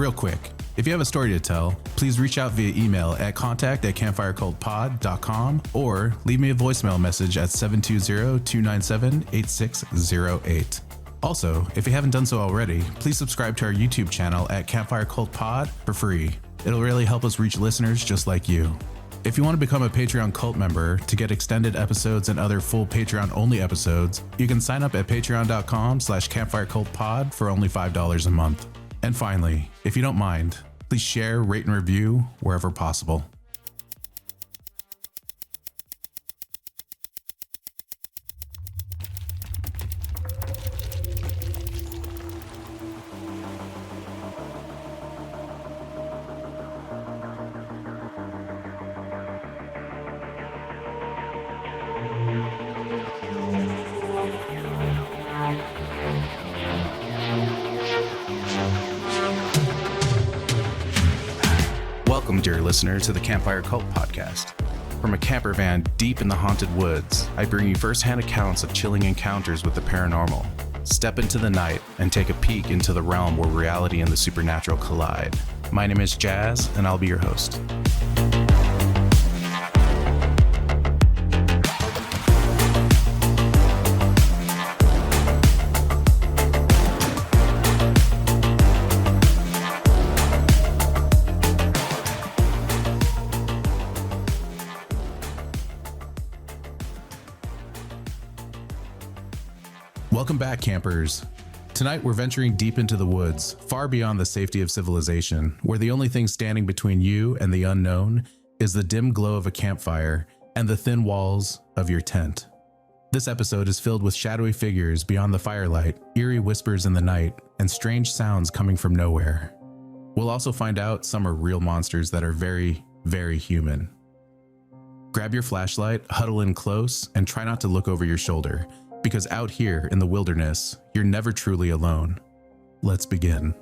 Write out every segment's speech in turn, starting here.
real quick, if you have a story to tell, please reach out via email at contact@campfirecultpod.com or leave me a voicemail message at 720-297-8608. Also, if you haven't done so already, please subscribe to our YouTube channel at Campfire Cult Pod for free. It'll really help us reach listeners just like you. If you want to become a Patreon cult member to get extended episodes and other full Patreon-only episodes, you can sign up at patreon.com/campfirecultpod for only $5 a month. And finally, if you don't mind, please share, rate, and review wherever possible. Welcome, dear listener, to the Campfire Cult Podcast. From a camper van deep in the haunted woods, I bring you first-hand accounts of chilling encounters with the paranormal. Step into the night and take a peek into the realm where reality and the supernatural collide. My name is Jazz, and I'll be your host. Welcome back, campers. Tonight we're venturing deep into the woods, far beyond the safety of civilization, where the only thing standing between you and the unknown is the dim glow of a campfire and the thin walls of your tent. This episode is filled with shadowy figures beyond the firelight, eerie whispers in the night, and strange sounds coming from nowhere. We'll also find out some are real monsters that are very, very human. Grab your flashlight, huddle in close, and try not to look over your shoulder, because out here in the wilderness, you're never truly alone. Let's begin.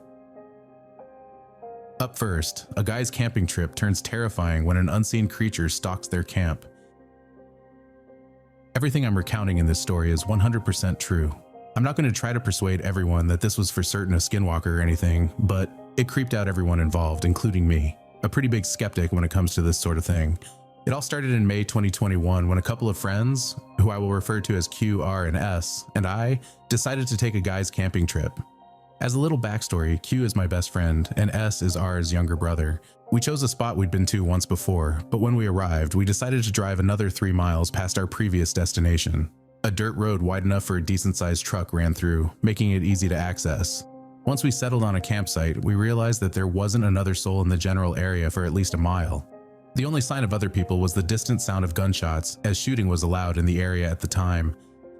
Up first, a guy's camping trip turns terrifying when an unseen creature stalks their camp. Everything I'm recounting in this story is 100% true. I'm not going to try to persuade everyone that this was for certain a skinwalker or anything, but it creeped out everyone involved, including me, a pretty big skeptic when it comes to this sort of thing. It all started in May 2021 when a couple of friends, who I will refer to as Q, R, and S, and I decided to take a guy's camping trip. As a little backstory, Q is my best friend, and S is R's younger brother. We chose a spot we'd been to once before, but when we arrived, we decided to drive another 3 miles past our previous destination. A dirt road wide enough for a decent-sized truck ran through, making it easy to access. Once we settled on a campsite, we realized that there wasn't another soul in the general area for at least a mile. The only sign of other people was the distant sound of gunshots, as shooting was allowed in the area at the time.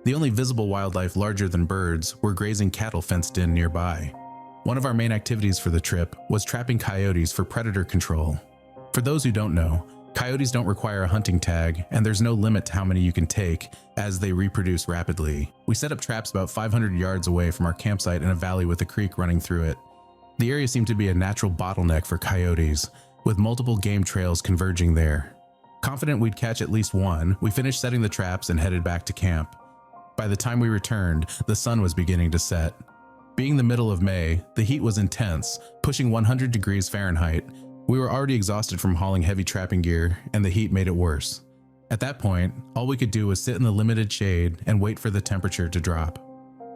The only visible wildlife larger than birds were grazing cattle fenced in nearby. One of our main activities for the trip was trapping coyotes for predator control. For those who don't know, coyotes don't require a hunting tag, and there's no limit to how many you can take, as they reproduce rapidly. We set up traps about 500 yards away from our campsite in a valley with a creek running through it. The area seemed to be a natural bottleneck for coyotes, with multiple game trails converging there. Confident we'd catch at least one, we finished setting the traps and headed back to camp. By the time we returned, the sun was beginning to set. Being the middle of May, the heat was intense, pushing 100 degrees Fahrenheit. We were already exhausted from hauling heavy trapping gear, and the heat made it worse. At that point, all we could do was sit in the limited shade and wait for the temperature to drop.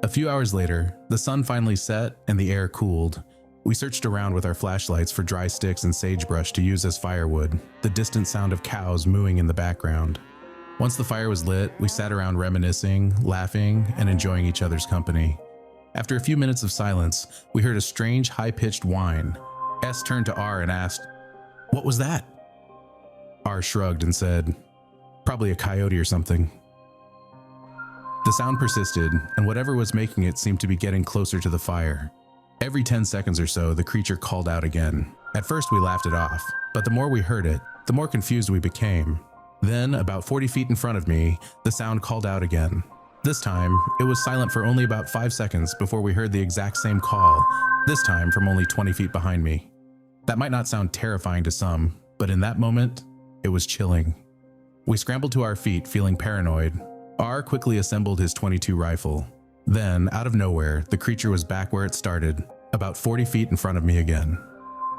A few hours later, the sun finally set and the air cooled. We searched around with our flashlights for dry sticks and sagebrush to use as firewood, the distant sound of cows mooing in the background. Once the fire was lit, we sat around reminiscing, laughing, and enjoying each other's company. After a few minutes of silence, we heard a strange, high-pitched whine. S turned to R and asked, "What was that?" R shrugged and said, "Probably a coyote or something." The sound persisted, and whatever was making it seemed to be getting closer to the fire. Every 10 seconds or so, the creature called out again. At first, we laughed it off, but the more we heard it, the more confused we became. Then, about 40 feet in front of me, the sound called out again. This time, it was silent for only about 5 seconds before we heard the exact same call, this time from only 20 feet behind me. That might not sound terrifying to some, but in that moment, it was chilling. We scrambled to our feet, feeling paranoid. R quickly assembled his .22 rifle. Then, out of nowhere, the creature was back where it started, about 40 feet in front of me again.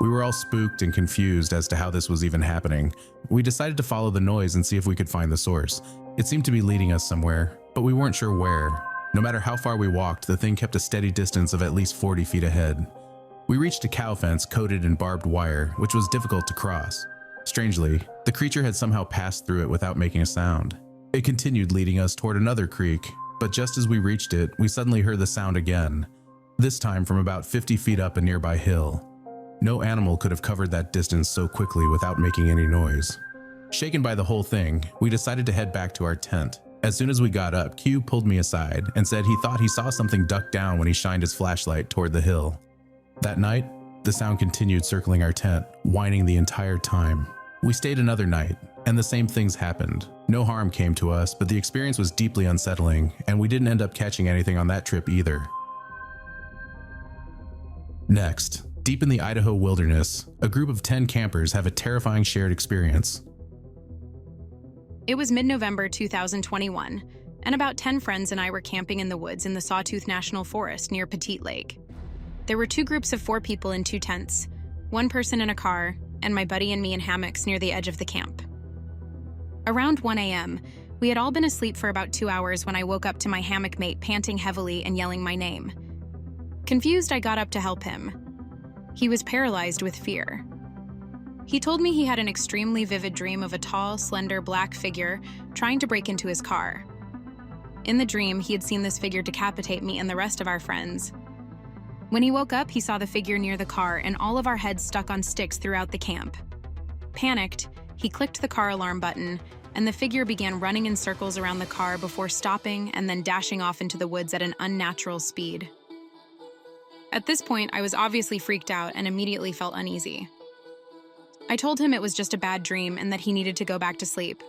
We were all spooked and confused as to how this was even happening. We decided to follow the noise and see if we could find the source. It seemed to be leading us somewhere, but we weren't sure where. No matter how far we walked, the thing kept a steady distance of at least 40 feet ahead. We reached a cow fence coated in barbed wire, which was difficult to cross. Strangely, the creature had somehow passed through it without making a sound. It continued leading us toward another creek, but just as we reached it, we suddenly heard the sound again, this time from about 50 feet up a nearby hill. No animal could have covered that distance so quickly without making any noise. Shaken by the whole thing, we decided to head back to our tent. As soon as we got up, Q pulled me aside and said he thought he saw something duck down when he shined his flashlight toward the hill. That night, the sound continued circling our tent, whining the entire time. We stayed another night, and the same things happened. No harm came to us, but the experience was deeply unsettling, and we didn't end up catching anything on that trip either. Next, deep in the Idaho wilderness, a group of 10 campers have a terrifying shared experience. It was mid-November 2021, and about 10 friends and I were camping in the woods in the Sawtooth National Forest near Petite Lake. There were 2 groups of 4 people in 2 tents, 1 person in a car, and my buddy and me in hammocks near the edge of the camp. Around 1 a.m., we had all been asleep for about 2 hours when I woke up to my hammock mate panting heavily and yelling my name. Confused, I got up to help him. He was paralyzed with fear. He told me he had an extremely vivid dream of a tall, slender black figure trying to break into his car. In the dream, he had seen this figure decapitate me and the rest of our friends. When he woke up, he saw the figure near the car and all of our heads stuck on sticks throughout the camp. Panicked, he clicked the car alarm button, and the figure began running in circles around the car before stopping and then dashing off into the woods at an unnatural speed. At this point, I was obviously freaked out and immediately felt uneasy. I told him it was just a bad dream and that he needed to go back to sleep.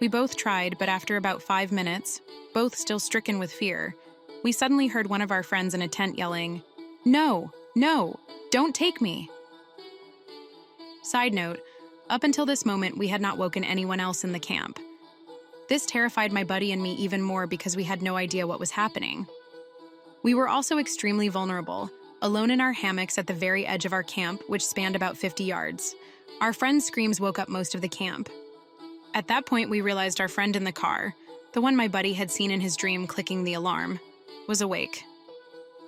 We both tried, but after about 5 minutes, both still stricken with fear, we suddenly heard one of our friends in a tent yelling, "No, no, don't take me." Side note, up until this moment, we had not woken anyone else in the camp. This terrified my buddy and me even more because we had no idea what was happening. We were also extremely vulnerable, alone in our hammocks at the very edge of our camp, which spanned about 50 yards. Our friend's screams woke up most of the camp. At that point, we realized our friend in the car, the one my buddy had seen in his dream clicking the alarm, was awake.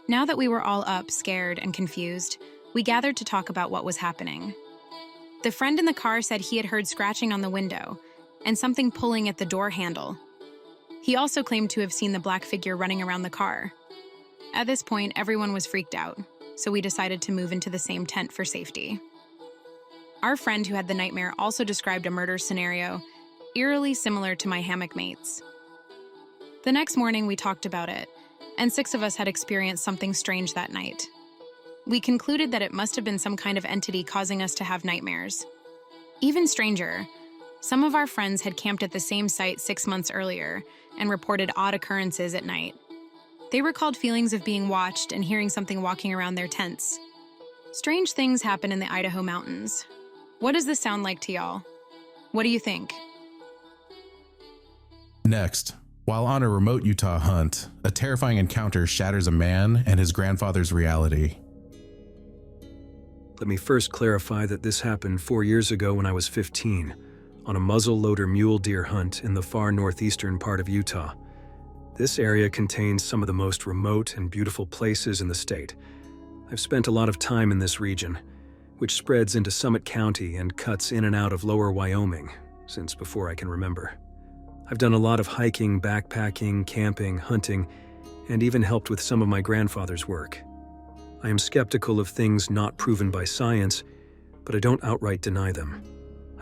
Now that we were all up, scared, and confused, we gathered to talk about what was happening. The friend in the car said he had heard scratching on the window and something pulling at the door handle. He also claimed to have seen the black figure running around the car. At this point, everyone was freaked out, so we decided to move into the same tent for safety. Our friend who had the nightmare also described a murder scenario, eerily similar to my hammock mates. The next morning, we talked about it, and 6 of us had experienced something strange that night. We concluded that it must have been some kind of entity causing us to have nightmares. Even stranger, some of our friends had camped at the same site 6 months earlier and reported odd occurrences at night. They recalled feelings of being watched and hearing something walking around their tents. Strange things happen in the Idaho mountains. What does this sound like to y'all? What do you think? Next, while on a remote Utah hunt, a terrifying encounter shatters a man and his grandfather's reality. Let me first clarify that this happened 4 years ago when I was 15, on a muzzleloader mule deer hunt in the far northeastern part of Utah. This area contains some of the most remote and beautiful places in the state. I've spent a lot of time in this region, which spreads into Summit County and cuts in and out of lower Wyoming, since before I can remember. I've done a lot of hiking, backpacking, camping, hunting, and even helped with some of my grandfather's work. I am skeptical of things not proven by science, but I don't outright deny them.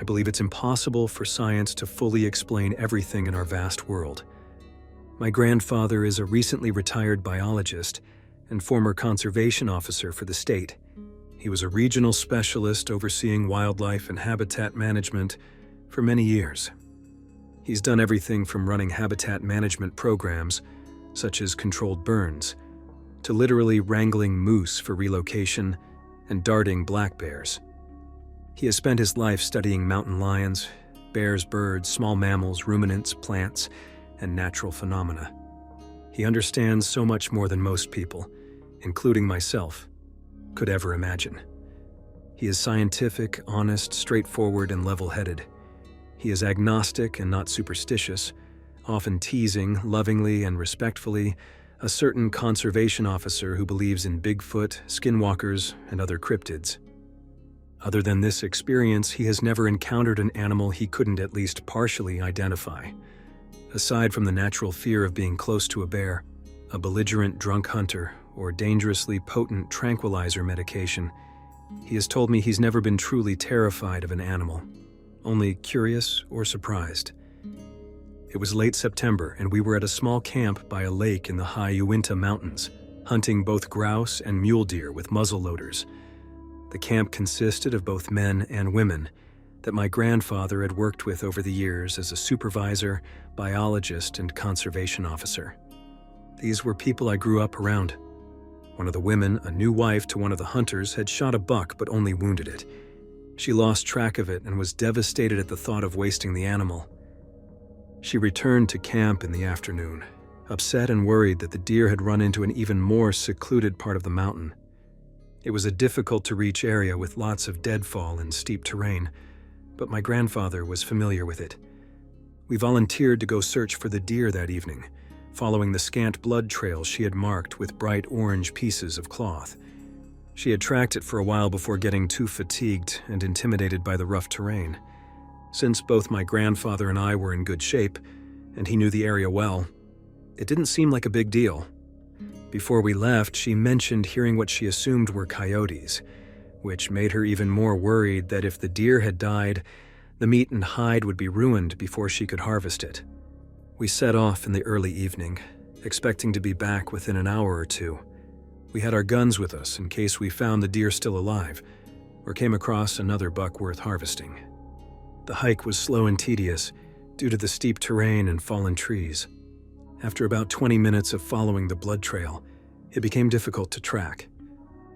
I believe it's impossible for science to fully explain everything in our vast world. My grandfather is a recently retired biologist and former conservation officer for the state. He was a regional specialist overseeing wildlife and habitat management for many years. He's done everything from running habitat management programs, such as controlled burns, to literally wrangling moose for relocation and darting black bears. He has spent his life studying mountain lions, bears, birds, small mammals, ruminants, plants, and natural phenomena. He understands so much more than most people, including myself, could ever imagine. He is scientific, honest, straightforward, and level-headed. He is agnostic and not superstitious, often teasing, lovingly and respectfully, a certain conservation officer who believes in Bigfoot, skinwalkers, and other cryptids. Other than this experience, he has never encountered an animal he couldn't at least partially identify. Aside from the natural fear of being close to a bear, a belligerent drunk hunter, or dangerously potent tranquilizer medication, he has told me he's never been truly terrified of an animal, only curious or surprised. It was late September, and we were at a small camp by a lake in the high Uinta Mountains, hunting both grouse and mule deer with muzzleloaders. The camp consisted of both men and women that my grandfather had worked with over the years as a supervisor, biologist, and conservation officer. These were people I grew up around. One of the women, a new wife to one of the hunters, had shot a buck but only wounded it. She lost track of it and was devastated at the thought of wasting the animal. She returned to camp in the afternoon, upset and worried that the deer had run into an even more secluded part of the mountain. It was a difficult-to-reach area with lots of deadfall and steep terrain, but my grandfather was familiar with it. We volunteered to go search for the deer that evening, following the scant blood trail she had marked with bright orange pieces of cloth. She had tracked it for a while before getting too fatigued and intimidated by the rough terrain. Since both my grandfather and I were in good shape, and he knew the area well, it didn't seem like a big deal. Before we left, she mentioned hearing what she assumed were coyotes, which made her even more worried that if the deer had died, the meat and hide would be ruined before she could harvest it. We set off in the early evening, expecting to be back within an hour or two. We had our guns with us in case we found the deer still alive, or came across another buck worth harvesting. The hike was slow and tedious due to the steep terrain and fallen trees. After about 20 minutes of following the blood trail, it became difficult to track.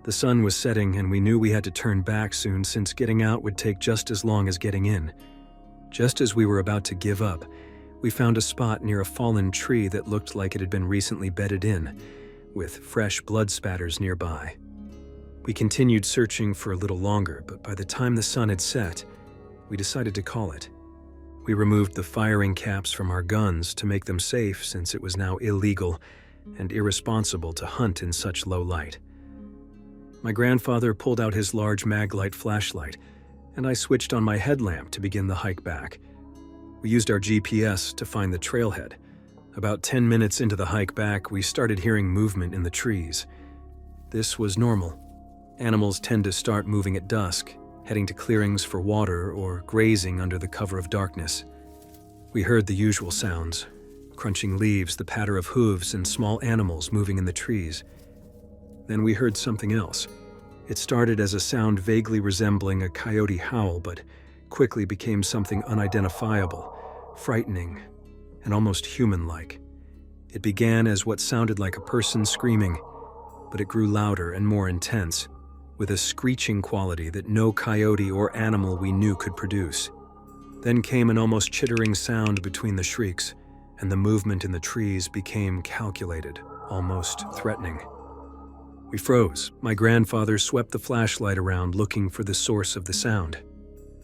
The sun was setting and we knew we had to turn back soon since getting out would take just as long as getting in. Just as we were about to give up, we found a spot near a fallen tree that looked like it had been recently bedded in, with fresh blood spatters nearby. We continued searching for a little longer, but by the time the sun had set, we decided to call it. We removed the firing caps from our guns to make them safe since it was now illegal and irresponsible to hunt in such low light. My grandfather pulled out his large Maglite flashlight, and I switched on my headlamp to begin the hike back. We used our GPS to find the trailhead. About 10 minutes into the hike back, we started hearing movement in the trees. This was normal. Animals tend to start moving at dusk, heading to clearings for water or grazing under the cover of darkness. We heard the usual sounds: crunching leaves, the patter of hooves, and small animals moving in the trees. Then we heard something else. It started as a sound vaguely resembling a coyote howl, but quickly became something unidentifiable, frightening, and almost human-like. It began as what sounded like a person screaming, but it grew louder and more intense, with a screeching quality that no coyote or animal we knew could produce. Then came an almost chittering sound between the shrieks, and the movement in the trees became calculated, almost threatening. We froze. My grandfather swept the flashlight around looking for the source of the sound.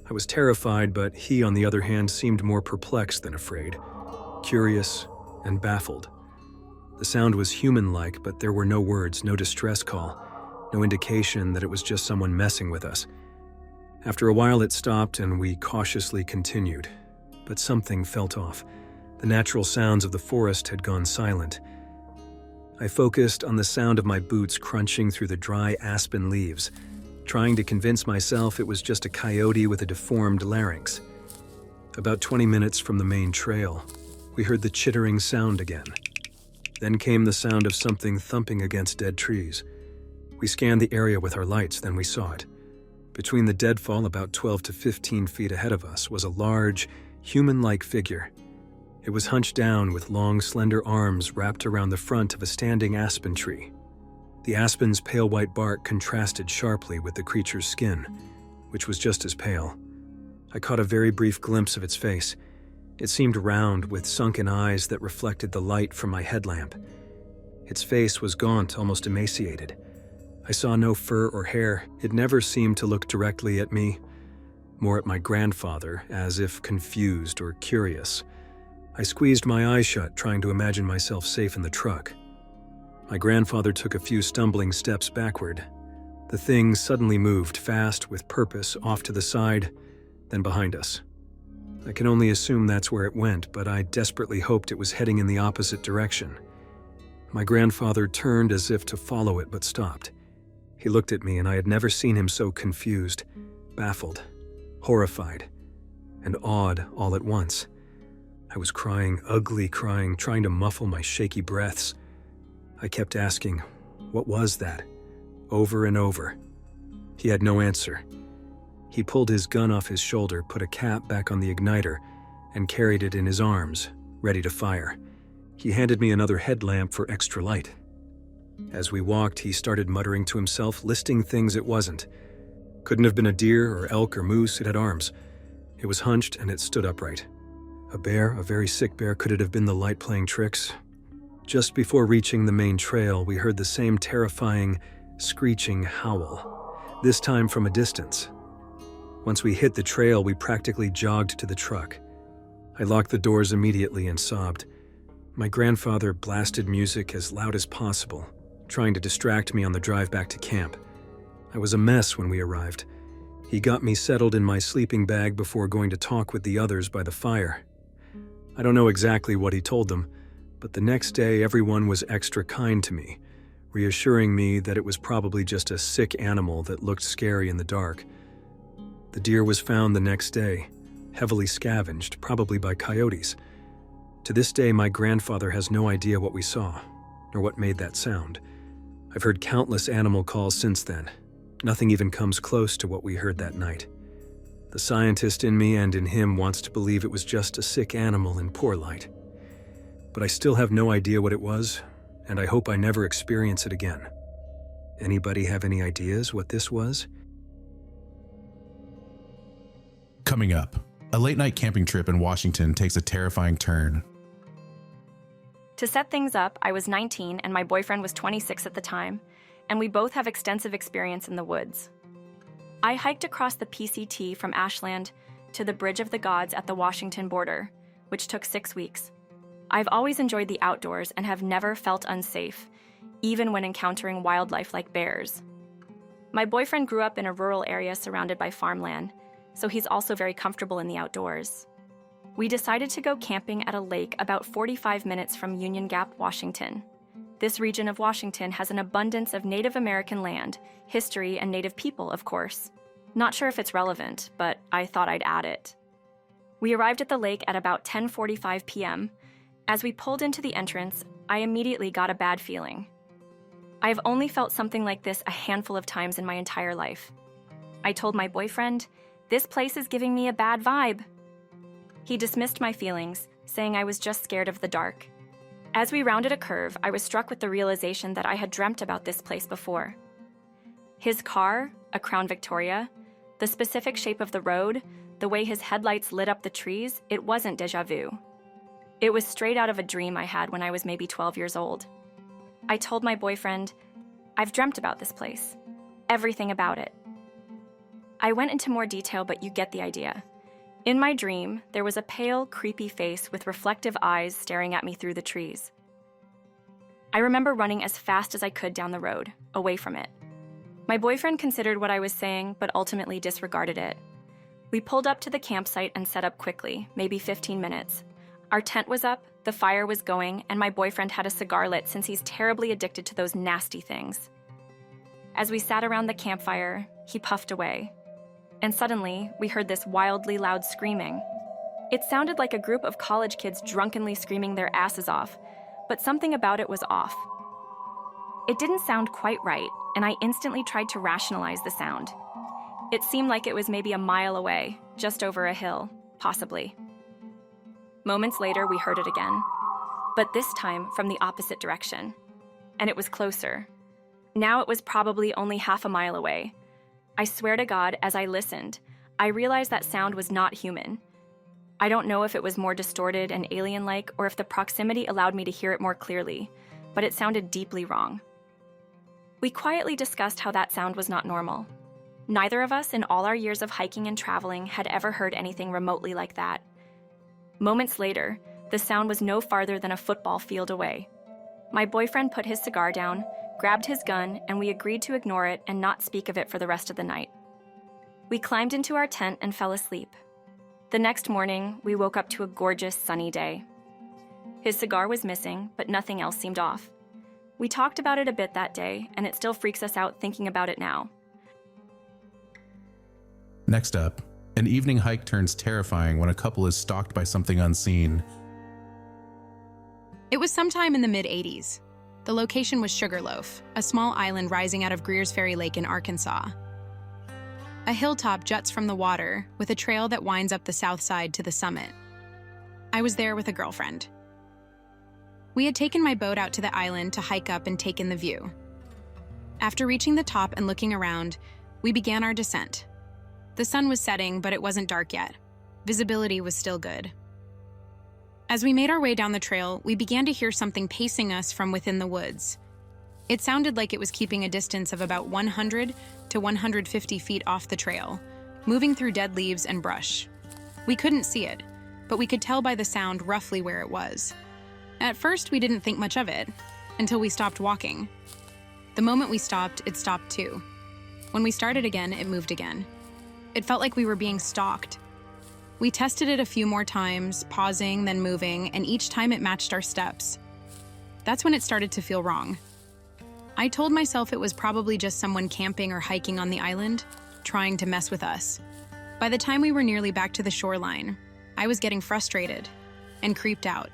I was terrified, but he, on the other hand, seemed more perplexed than afraid, curious and baffled. The sound was human-like, but there were no words, no distress call, no indication that it was just someone messing with us. After a while it stopped and we cautiously continued, but something felt off. The natural sounds of the forest had gone silent. I focused on the sound of my boots crunching through the dry aspen leaves, trying to convince myself it was just a coyote with a deformed larynx. About 20 minutes from the main trail, we heard the chittering sound again. Then came the sound of something thumping against dead trees. We scanned the area with our lights, then we saw it. Between the deadfall, about 12 to 15 feet ahead of us, was a large, human-like figure. It was hunched down with long, slender arms wrapped around the front of a standing aspen tree. The aspen's pale white bark contrasted sharply with the creature's skin, which was just as pale. I caught a very brief glimpse of its face. It seemed round, with sunken eyes that reflected the light from my headlamp. Its face was gaunt, almost emaciated. I saw no fur or hair. It never seemed to look directly at me, more at my grandfather, as if confused or curious. I squeezed my eyes shut, trying to imagine myself safe in the truck. My grandfather took a few stumbling steps backward. The thing suddenly moved fast, with purpose, off to the side, then behind us. I can only assume that's where it went, but I desperately hoped it was heading in the opposite direction. My grandfather turned as if to follow it, but stopped. He looked at me, and I had never seen him so confused, baffled, horrified, and awed all at once. I was crying, ugly crying, trying to muffle my shaky breaths. I kept asking, "What was that?" over and over. He had no answer. He pulled his gun off his shoulder, put a cap back on the igniter, and carried it in his arms, ready to fire. He handed me another headlamp for extra light. As we walked, he started muttering to himself, listing things it wasn't. Couldn't have been a deer or elk or moose, it had arms. It was hunched and it stood upright. A bear, a very sick bear. Could it have been the light playing tricks? Just before reaching the main trail, we heard the same terrifying, screeching howl, this time from a distance. Once we hit the trail, we practically jogged to the truck. I locked the doors immediately and sobbed. My grandfather blasted music as loud as possible, trying to distract me on the drive back to camp. I was a mess when we arrived. He got me settled in my sleeping bag before going to talk with the others by the fire. I don't know exactly what he told them, but the next day everyone was extra kind to me, reassuring me that it was probably just a sick animal that looked scary in the dark. The deer was found the next day, heavily scavenged, probably by coyotes. To this day, my grandfather has no idea what we saw, or what made that sound. I've heard countless animal calls since then. Nothing even comes close to what we heard that night. The scientist in me and in him wants to believe it was just a sick animal in poor light. But I still have no idea what it was, and I hope I never experience it again. Anybody have any ideas what this was? Coming up, a late-night camping trip in Washington takes a terrifying turn. To set things up, I was 19 and my boyfriend was 26 at the time, and we both have extensive experience in the woods. I hiked across the PCT from Ashland to the Bridge of the Gods at the Washington border, which took 6 weeks. I've always enjoyed the outdoors and have never felt unsafe, even when encountering wildlife like bears. My boyfriend grew up in a rural area surrounded by farmland, so he's also very comfortable in the outdoors. We decided to go camping at a lake about 45 minutes from Union Gap, Washington. This region of Washington has an abundance of Native American land, history, and Native people, of course. Not sure if it's relevant, but I thought I'd add it. We arrived at the lake at about 10:45 p.m. As we pulled into the entrance, I immediately got a bad feeling. I have only felt something like this a handful of times in my entire life. I told my boyfriend, "This place is giving me a bad vibe." He dismissed my feelings, saying I was just scared of the dark. As we rounded a curve, I was struck with the realization that I had dreamt about this place before. His car, a Crown Victoria, the specific shape of the road, the way his headlights lit up the trees, it wasn't déjà vu. It was straight out of a dream I had when I was maybe 12 years old. I told my boyfriend, "I've dreamt about this place. Everything about it." I went into more detail, but you get the idea. In my dream, there was a pale, creepy face with reflective eyes staring at me through the trees. I remember running as fast as I could down the road, away from it. My boyfriend considered what I was saying, but ultimately disregarded it. We pulled up to the campsite and set up quickly, maybe 15 minutes. Our tent was up, the fire was going, and my boyfriend had a cigar lit since he's terribly addicted to those nasty things. As we sat around the campfire, he puffed away. And suddenly, we heard this wildly loud screaming. It sounded like a group of college kids drunkenly screaming their asses off, but something about it was off. It didn't sound quite right, and I instantly tried to rationalize the sound. It seemed like it was maybe a mile away, just over a hill, possibly. Moments later, we heard it again, but this time from the opposite direction, and it was closer. Now it was probably only half a mile away. I swear to God, as I listened, I realized that sound was not human. I don't know if it was more distorted and alien-like or if the proximity allowed me to hear it more clearly, but it sounded deeply wrong. We quietly discussed how that sound was not normal. Neither of us in all our years of hiking and traveling had ever heard anything remotely like that. Moments later, the sound was no farther than a football field away. My boyfriend put his cigar down, grabbed his gun, and we agreed to ignore it and not speak of it for the rest of the night. We climbed into our tent and fell asleep. The next morning, we woke up to a gorgeous sunny day. His cigar was missing, but nothing else seemed off. We talked about it a bit that day, and it still freaks us out thinking about it now. Next up, an evening hike turns terrifying when a couple is stalked by something unseen. It was sometime in the mid-'80s. The location was Sugarloaf, a small island rising out of Greer's Ferry Lake in Arkansas. A hilltop juts from the water, with a trail that winds up the south side to the summit. I was there with a girlfriend. We had taken my boat out to the island to hike up and take in the view. After reaching the top and looking around, we began our descent. The sun was setting, but it wasn't dark yet. Visibility was still good. As we made our way down the trail, we began to hear something pacing us from within the woods. It sounded like it was keeping a distance of about 100 to 150 feet off the trail, moving through dead leaves and brush. We couldn't see it, but we could tell by the sound roughly where it was. At first, we didn't think much of it, until we stopped walking. The moment we stopped, it stopped too. When we started again, it moved again. It felt like we were being stalked. We tested it a few more times, pausing, then moving, and each time it matched our steps. That's when it started to feel wrong. I told myself it was probably just someone camping or hiking on the island, trying to mess with us. By the time we were nearly back to the shoreline, I was getting frustrated and creeped out.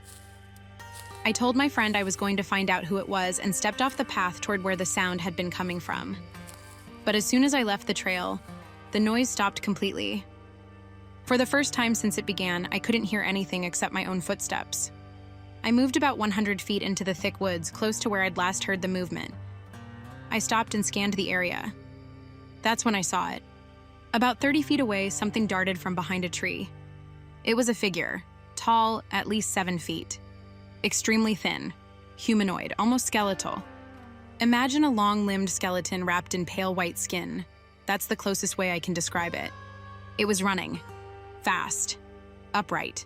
I told my friend I was going to find out who it was and stepped off the path toward where the sound had been coming from. But as soon as I left the trail, the noise stopped completely. For the first time since it began, I couldn't hear anything except my own footsteps. I moved about 100 feet into the thick woods, close to where I'd last heard the movement. I stopped and scanned the area. That's when I saw it. About 30 feet away, something darted from behind a tree. It was a figure, tall, at least 7 feet. Extremely thin, humanoid, almost skeletal. Imagine a long-limbed skeleton wrapped in pale white skin. That's the closest way I can describe it. It was running. Fast. Upright.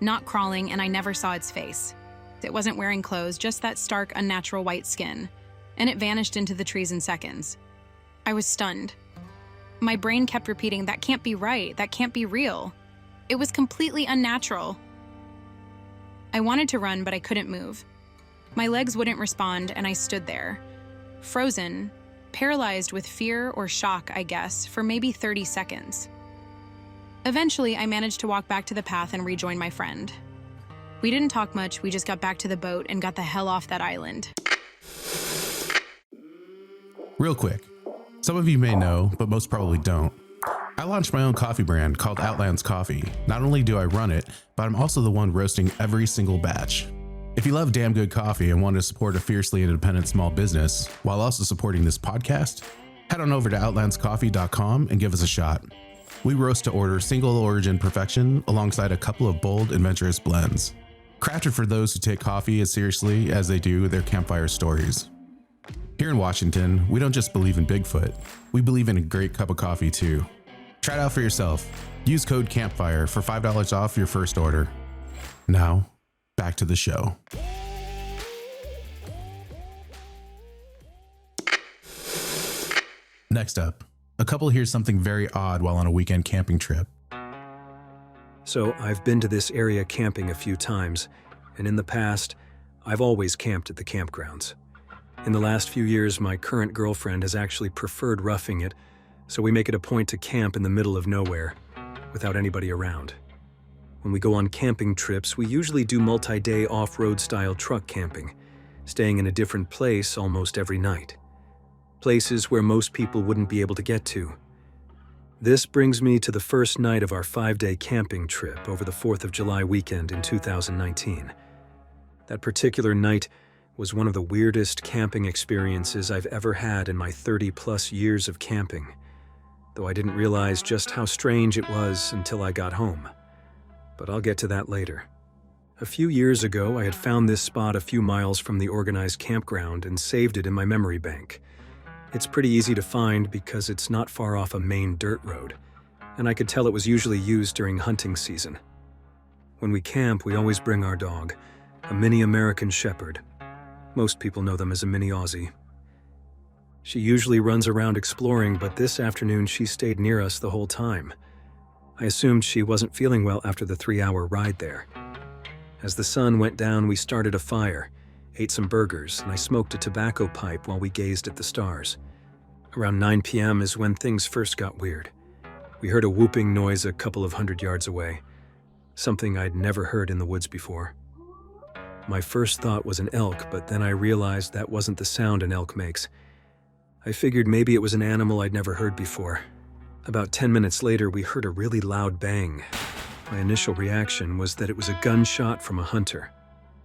Not crawling, and I never saw its face. It wasn't wearing clothes, just that stark, unnatural white skin. And it vanished into the trees in seconds. I was stunned. My brain kept repeating, that can't be right, that can't be real. It was completely unnatural. I wanted to run, but I couldn't move. My legs wouldn't respond, and I stood there, frozen, paralyzed with fear or shock, I guess, for maybe 30 seconds. Eventually, I managed to walk back to the path and rejoin my friend. We didn't talk much, we just got back to the boat and got the hell off that island. Real quick, some of you may know, but most probably don't. I launched my own coffee brand called Outlands Coffee. Not only do I run it, but I'm also the one roasting every single batch. If you love damn good coffee and want to support a fiercely independent small business while also supporting this podcast, head on over to outlandscoffee.com and give us a shot. We roast to order single origin perfection alongside a couple of bold, adventurous blends. Crafted for those who take coffee as seriously as they do their campfire stories. Here in Washington, we don't just believe in Bigfoot, we believe in a great cup of coffee too. Try it out for yourself. Use code CAMPFIRE for $5 off your first order. Now, back to the show. Next up, a couple hears something very odd while on a weekend camping trip. So I've been to this area camping a few times, and in the past, I've always camped at the campgrounds. In the last few years, my current girlfriend has actually preferred roughing it, so we make it a point to camp in the middle of nowhere, without anybody around. When we go on camping trips, we usually do multi-day off-road style truck camping, staying in a different place almost every night. Places where most people wouldn't be able to get to. This brings me to the first night of our 5-day camping trip over the 4th of July weekend in 2019. That particular night was one of the weirdest camping experiences I've ever had in my 30-plus years of camping, though I didn't realize just how strange it was until I got home. But I'll get to that later. A few years ago, I had found this spot a few miles from the organized campground and saved it in my memory bank. It's pretty easy to find because it's not far off a main dirt road, and I could tell it was usually used during hunting season. When we camp, we always bring our dog, a mini American Shepherd. Most people know them as a mini Aussie. She usually runs around exploring, but this afternoon she stayed near us the whole time. I assumed she wasn't feeling well after the 3-hour ride there. As the sun went down, we started a fire, ate some burgers, and I smoked a tobacco pipe while we gazed at the stars. Around 9 p.m. is when things first got weird. We heard a whooping noise a couple of 100 yards away, something I'd never heard in the woods before. My first thought was an elk, but then I realized that wasn't the sound an elk makes. I figured maybe it was an animal I'd never heard before. About 10 minutes later, we heard a really loud bang. My initial reaction was that it was a gunshot from a hunter.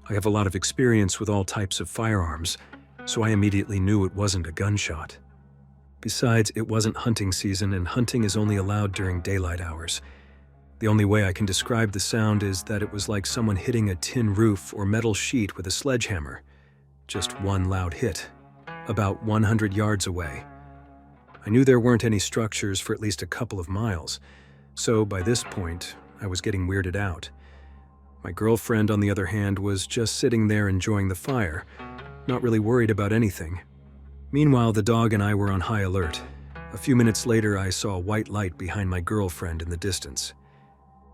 I have a lot of experience with all types of firearms, so I immediately knew it wasn't a gunshot. Besides, it wasn't hunting season, and hunting is only allowed during daylight hours. The only way I can describe the sound is that it was like someone hitting a tin roof or metal sheet with a sledgehammer. Just one loud hit, about 100 yards away. I knew there weren't any structures for at least a couple of miles, so by this point, I was getting weirded out. My girlfriend, on the other hand, was just sitting there enjoying the fire, not really worried about anything. Meanwhile, the dog and I were on high alert. A few minutes later, I saw a white light behind my girlfriend in the distance.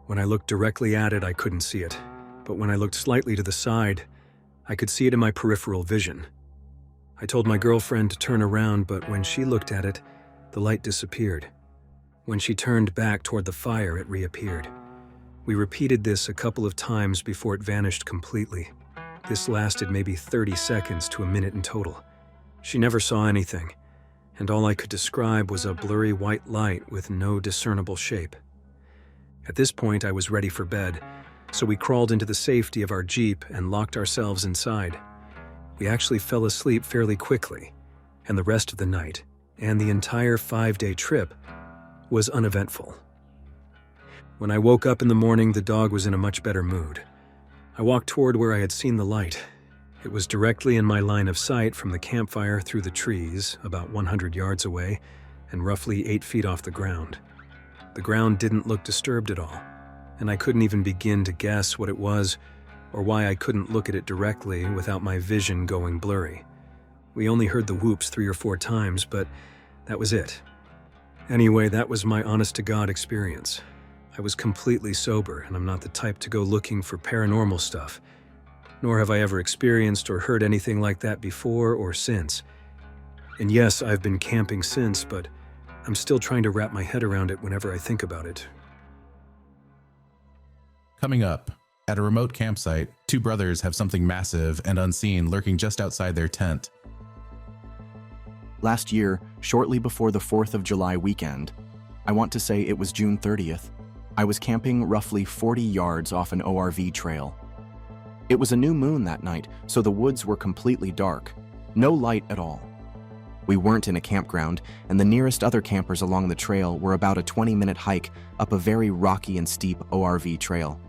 When I looked directly at it, I couldn't see it, but when I looked slightly to the side, I could see it in my peripheral vision. I told my girlfriend to turn around, but when she looked at it, the light disappeared. When she turned back toward the fire, it reappeared. We repeated this a couple of times before it vanished completely. This lasted maybe 30 seconds to a minute in total. She never saw anything, and all I could describe was a blurry white light with no discernible shape. At this point, I was ready for bed, so we crawled into the safety of our Jeep and locked ourselves inside. We actually fell asleep fairly quickly, and the rest of the night, and the entire 5-day trip, was uneventful. When I woke up in the morning, the dog was in a much better mood. I walked toward where I had seen the light. It was directly in my line of sight from the campfire through the trees, about 100 yards away, and roughly 8 feet off the ground. The ground didn't look disturbed at all, and I couldn't even begin to guess what it was or why I couldn't look at it directly without my vision going blurry. We only heard the whoops 3 or 4 times, but that was it. Anyway, that was my honest-to-God experience. I was completely sober, and I'm not the type to go looking for paranormal stuff, nor have I ever experienced or heard anything like that before or since. And yes, I've been camping since, but I'm still trying to wrap my head around it whenever I think about it. Coming up, at a remote campsite, 2 brothers have something massive and unseen lurking just outside their tent. Last year, shortly before the 4th of July weekend, I want to say it was June 30th, I was camping roughly 40 yards off an ORV trail. It was a new moon that night, so the woods were completely dark, no light at all. We weren't in a campground, and the nearest other campers along the trail were about a 20-minute hike up a very rocky and steep ORV trail.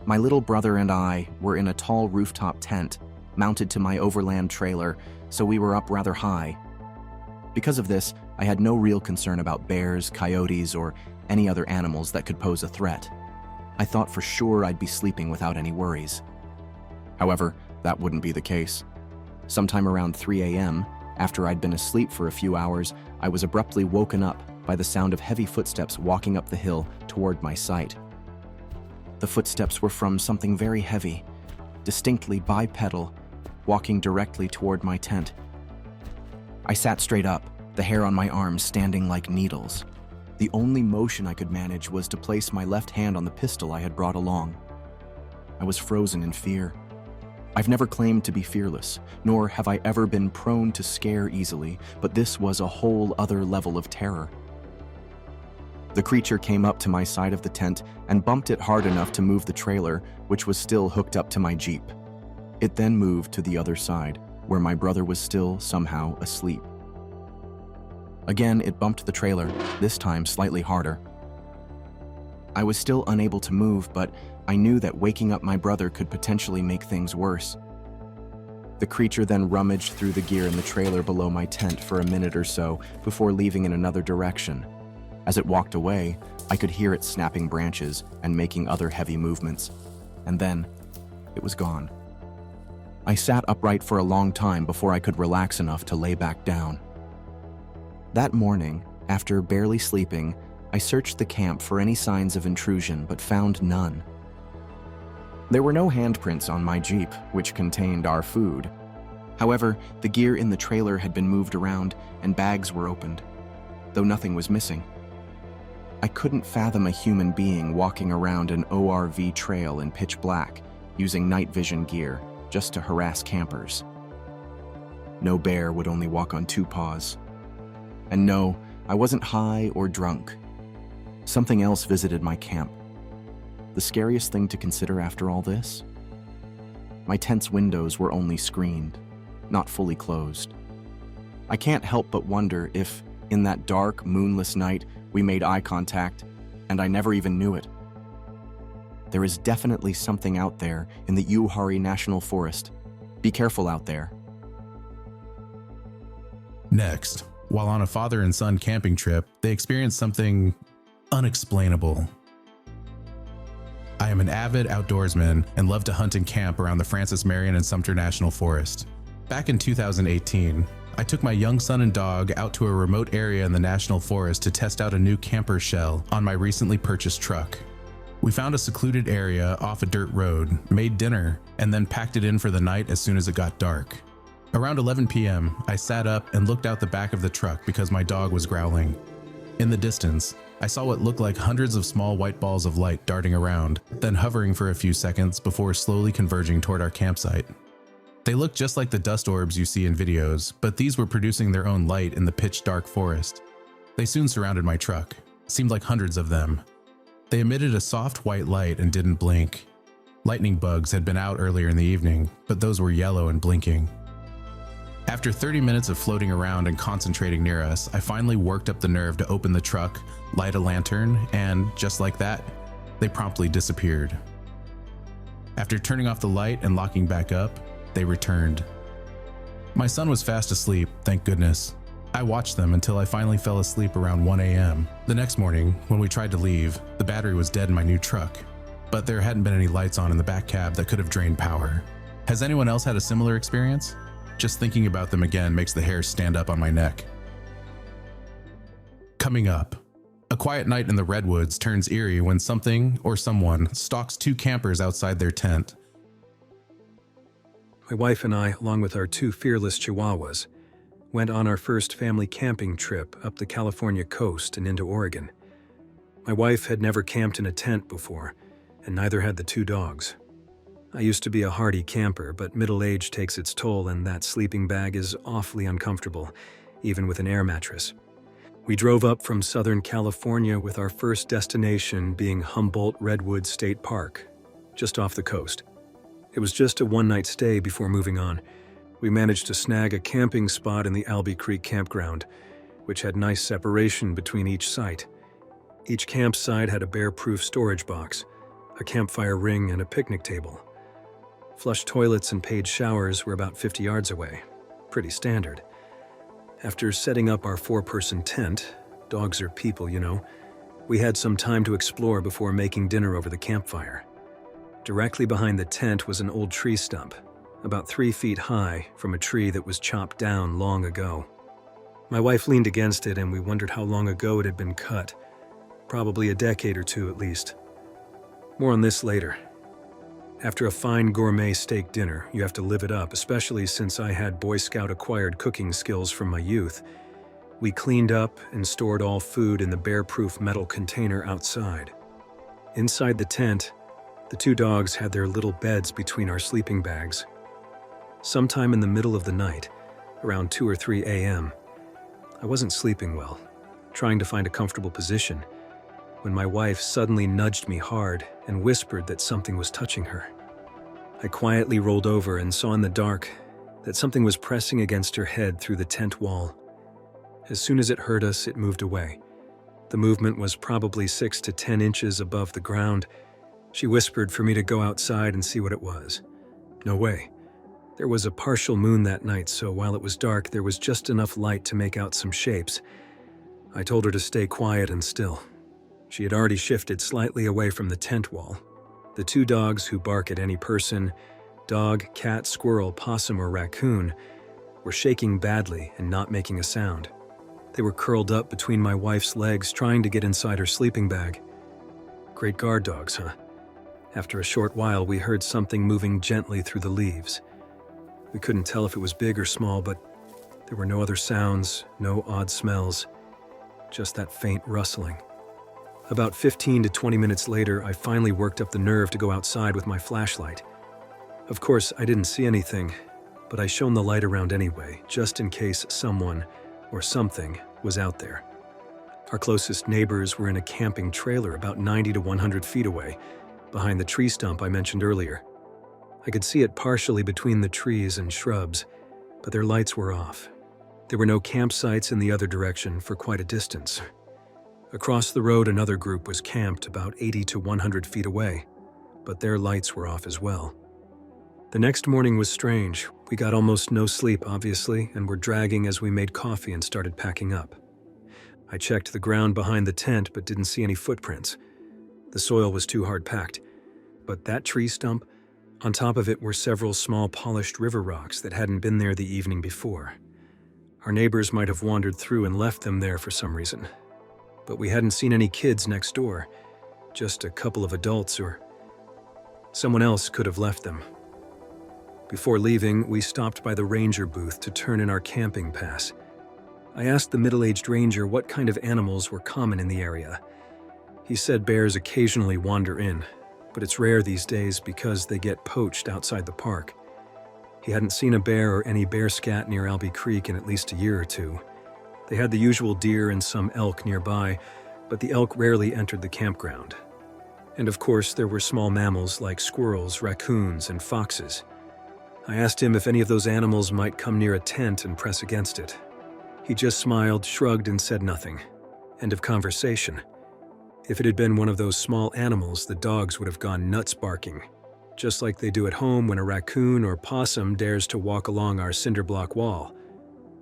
My little brother and I were in a tall rooftop tent mounted to my overland trailer, so we were up rather high. Because of this, I had no real concern about bears, coyotes, or any other animals that could pose a threat. I thought for sure I'd be sleeping without any worries. However, that wouldn't be the case. Sometime around 3 a.m., after I'd been asleep for a few hours, I was abruptly woken up by the sound of heavy footsteps walking up the hill toward my site. The footsteps were from something very heavy, distinctly bipedal, walking directly toward my tent. I sat straight up, the hair on my arms standing like needles. The only motion I could manage was to place my left hand on the pistol I had brought along. I was frozen in fear. I've never claimed to be fearless, nor have I ever been prone to scare easily, but this was a whole other level of terror. The creature came up to my side of the tent and bumped it hard enough to move the trailer, which was still hooked up to my Jeep. It then moved to the other side, where my brother was still somehow asleep. Again, it bumped the trailer, this time slightly harder. I was still unable to move, but I knew that waking up my brother could potentially make things worse. The creature then rummaged through the gear in the trailer below my tent for a minute or so before leaving in another direction. As it walked away, I could hear it snapping branches and making other heavy movements. And then, it was gone. I sat upright for a long time before I could relax enough to lay back down. That morning, after barely sleeping, I searched the camp for any signs of intrusion but found none. There were no handprints on my Jeep, which contained our food. However, the gear in the trailer had been moved around and bags were opened, though nothing was missing. I couldn't fathom a human being walking around an ORV trail in pitch black, using night vision gear just to harass campers. No bear would only walk on two paws. And no, I wasn't high or drunk. Something else visited my camp. The scariest thing to consider after all this? My tent's windows were only screened, not fully closed. I can't help but wonder if, in that dark, moonless night, we made eye contact, and I never even knew it. There is definitely something out there in the Uwharrie National Forest. Be careful out there. Next, while on a father and son camping trip, they experienced something unexplainable. I am an avid outdoorsman and love to hunt and camp around the Francis Marion and Sumter National Forest. Back in 2018, I took my young son and dog out to a remote area in the National Forest to test out a new camper shell on my recently purchased truck. We found a secluded area off a dirt road, made dinner, and then packed it in for the night as soon as it got dark. Around 11 p.m., I sat up and looked out the back of the truck because my dog was growling. In the distance, I saw what looked like hundreds of small white balls of light darting around, then hovering for a few seconds before slowly converging toward our campsite. They looked just like the dust orbs you see in videos, but these were producing their own light in the pitch-dark forest. They soon surrounded my truck. Seemed like hundreds of them. They emitted a soft white light and didn't blink. Lightning bugs had been out earlier in the evening, but those were yellow and blinking. After 30 minutes of floating around and concentrating near us, I finally worked up the nerve to open the truck, light a lantern, and just like that, they promptly disappeared. After turning off the light and locking back up, they returned. My son was fast asleep, thank goodness. I watched them until I finally fell asleep around 1 a.m. The next morning, when we tried to leave, the battery was dead in my new truck, but there hadn't been any lights on in the back cab that could have drained power. Has anyone else had a similar experience? Just thinking about them again makes the hair stand up on my neck. Coming up, a quiet night in the redwoods turns eerie when something or someone stalks two campers outside their tent. My wife and I, along with our two fearless chihuahuas, went on our first family camping trip up the California coast and into Oregon. My wife had never camped in a tent before, and neither had the two dogs. I used to be a hardy camper, but middle age takes its toll and that sleeping bag is awfully uncomfortable, even with an air mattress. We drove up from Southern California with our first destination being Humboldt Redwood State Park, just off the coast. It was just a one-night stay before moving on. We managed to snag a camping spot in the Albee Creek campground, which had nice separation between each site. Each campsite had a bear-proof storage box, a campfire ring, and a picnic table. Flush toilets and paid showers were about 50 yards away. Pretty standard. After setting up our four-person tent, dogs are people, you know, we had some time to explore before making dinner over the campfire. Directly behind the tent was an old tree stump, about 3 feet high from a tree that was chopped down long ago. My wife leaned against it and we wondered how long ago it had been cut. Probably a decade or two at least. More on this later. After a fine gourmet steak dinner, you have to live it up, especially since I had Boy Scout acquired cooking skills from my youth. We cleaned up and stored all food in the bear-proof metal container outside. Inside the tent, the two dogs had their little beds between our sleeping bags. Sometime in the middle of the night, around 2 or 3 a.m., I wasn't sleeping well, trying to find a comfortable position, when my wife suddenly nudged me hard and whispered that something was touching her. I quietly rolled over and saw in the dark that something was pressing against her head through the tent wall. As soon as it heard us, it moved away, The movement was probably 6 to 10 inches above the ground. She whispered for me to go outside and see what it was. No way. There was a partial moon that night, so while it was dark, there was just enough light to make out some shapes. I told her to stay quiet and still. She had already shifted slightly away from the tent wall. The 2 dogs who bark at any person, dog, cat, squirrel, possum, or raccoon, were shaking badly and not making a sound. They were curled up between my wife's legs, trying to get inside her sleeping bag. Great guard dogs, huh? After a short while, we heard something moving gently through the leaves. We couldn't tell if it was big or small, but there were no other sounds, no odd smells, just that faint rustling. About 15 to 20 minutes later, I finally worked up the nerve to go outside with my flashlight. Of course, I didn't see anything, but I shone the light around anyway, just in case someone or something was out there. Our closest neighbors were in a camping trailer about 90 to 100 feet away, behind the tree stump I mentioned earlier. I could see it partially between the trees and shrubs, but their lights were off. There were no campsites in the other direction for quite a distance. Across the road, another group was camped about 80 to 100 feet away, but their lights were off as well. The next morning was strange. We got almost no sleep, obviously, and were dragging as we made coffee and started packing up. I checked the ground behind the tent but didn't see any footprints. The soil was too hard packed. But that tree stump, on top of it were several small polished river rocks that hadn't been there the evening before. Our neighbors might have wandered through and left them there for some reason. But we hadn't seen any kids next door, just a couple of adults, or someone else could have left them. Before leaving, we stopped by the ranger booth to turn in our camping pass. I asked the middle-aged ranger what kind of animals were common in the area. He said bears occasionally wander in, but it's rare these days because they get poached outside the park. He hadn't seen a bear or any bear scat near Albee Creek in at least a year or two. They had the usual deer and some elk nearby, but the elk rarely entered the campground. And of course, there were small mammals like squirrels, raccoons, and foxes. I asked him if any of those animals might come near a tent and press against it. He just smiled, shrugged, and said nothing. End of conversation. If it had been one of those small animals, the dogs would have gone nuts barking, just like they do at home when a raccoon or possum dares to walk along our cinder block wall.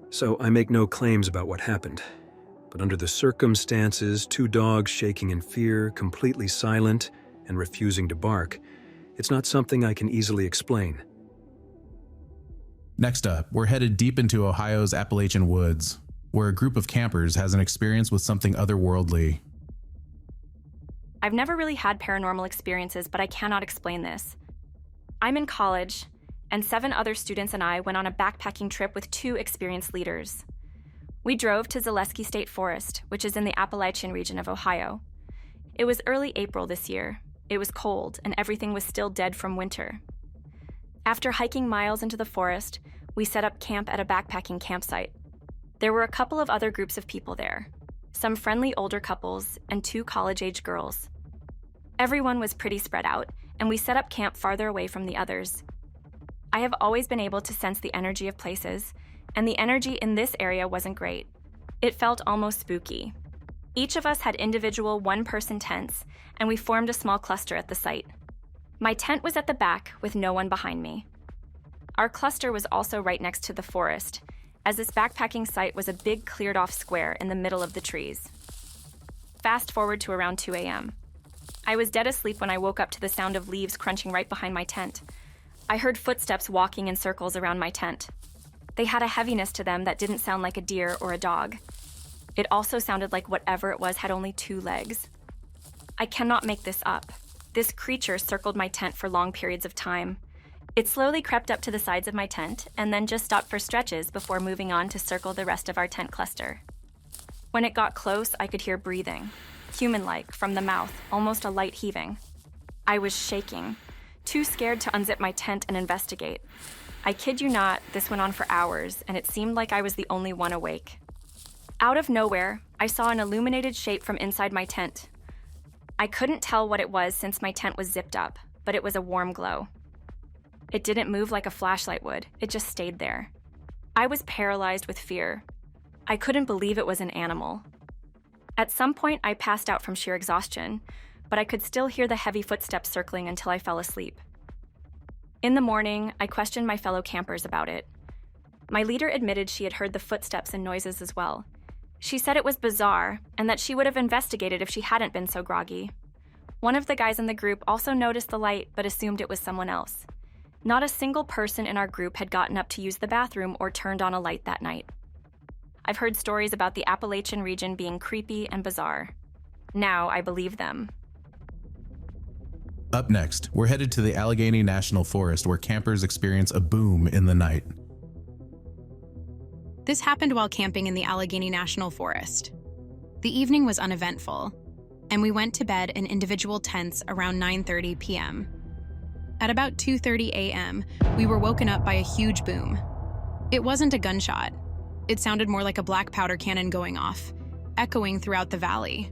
So I make no claims about what happened. But under the circumstances, 2 dogs shaking in fear, completely silent, and refusing to bark, it's not something I can easily explain. Next up, we're headed deep into Ohio's Appalachian woods, where a group of campers has an experience with something otherworldly. I've never really had paranormal experiences, but I cannot explain this. I'm in college, and 7 other students and I went on a backpacking trip with 2 experienced leaders. We drove to Zaleski State Forest, which is in the Appalachian region of Ohio. It was early April this year. It was cold, and everything was still dead from winter. After hiking miles into the forest, we set up camp at a backpacking campsite. There were a couple of other groups of people there, some friendly older couples and 2 college-age girls. Everyone was pretty spread out, and we set up camp farther away from the others. I have always been able to sense the energy of places, and the energy in this area wasn't great. It felt almost spooky. Each of us had individual 1-person tents, and we formed a small cluster at the site. My tent was at the back with no one behind me. Our cluster was also right next to the forest, as this backpacking site was a big cleared-off square in the middle of the trees. Fast forward to around 2 a.m. I was dead asleep when I woke up to the sound of leaves crunching right behind my tent. I heard footsteps walking in circles around my tent. They had a heaviness to them that didn't sound like a deer or a dog. It also sounded like whatever it was had only 2 legs. I cannot make this up. This creature circled my tent for long periods of time. It slowly crept up to the sides of my tent and then just stopped for stretches before moving on to circle the rest of our tent cluster. When it got close, I could hear breathing, human-like, from the mouth, almost a light heaving. I was shaking, too scared to unzip my tent and investigate. I kid you not, this went on for hours, and it seemed like I was the only one awake. Out of nowhere, I saw an illuminated shape from inside my tent. I couldn't tell what it was since my tent was zipped up, but it was a warm glow. It didn't move like a flashlight would, it just stayed there. I was paralyzed with fear. I couldn't believe it was an animal. At some point, I passed out from sheer exhaustion, but I could still hear the heavy footsteps circling until I fell asleep. In the morning, I questioned my fellow campers about it. My leader admitted she had heard the footsteps and noises as well. She said it was bizarre and that she would have investigated if she hadn't been so groggy. One of the guys in the group also noticed the light but assumed it was someone else. Not a single person in our group had gotten up to use the bathroom or turned on a light that night. I've heard stories about the Appalachian region being creepy and bizarre. Now I believe them. Up next, we're headed to the Allegheny National Forest where campers experience a boom in the night. This happened while camping in the Allegheny National Forest. The evening was uneventful, and we went to bed in individual tents around 9:30 p.m. At about 2:30 a.m., we were woken up by a huge boom. It wasn't a gunshot. It sounded more like a black powder cannon going off, echoing throughout the valley.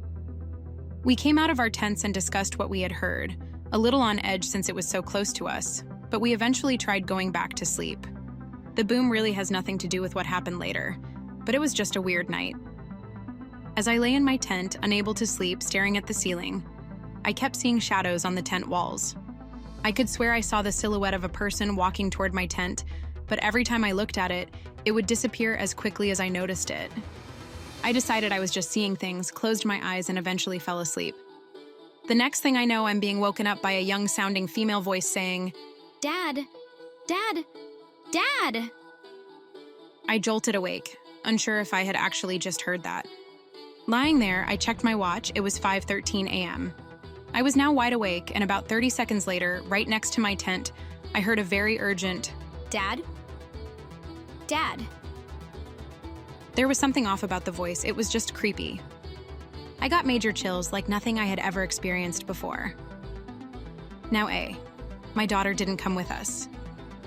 We came out of our tents and discussed what we had heard, a little on edge since it was so close to us, but we eventually tried going back to sleep. The boom really has nothing to do with what happened later, but it was just a weird night. As I lay in my tent, unable to sleep, staring at the ceiling, I kept seeing shadows on the tent walls. I could swear I saw the silhouette of a person walking toward my tent, but every time I looked at it, it would disappear as quickly as I noticed it. I decided I was just seeing things, closed my eyes, and eventually fell asleep. The next thing I know, I'm being woken up by a young-sounding female voice saying, "Dad! Dad! Dad!" I jolted awake, unsure if I had actually just heard that. Lying there, I checked my watch. It was 5:13 a.m. I was now wide awake, and about 30 seconds later, right next to my tent, I heard a very urgent, "Dad? Dad?" There was something off about the voice. It was just creepy. I got major chills like nothing I had ever experienced before. Now A, my daughter didn't come with us.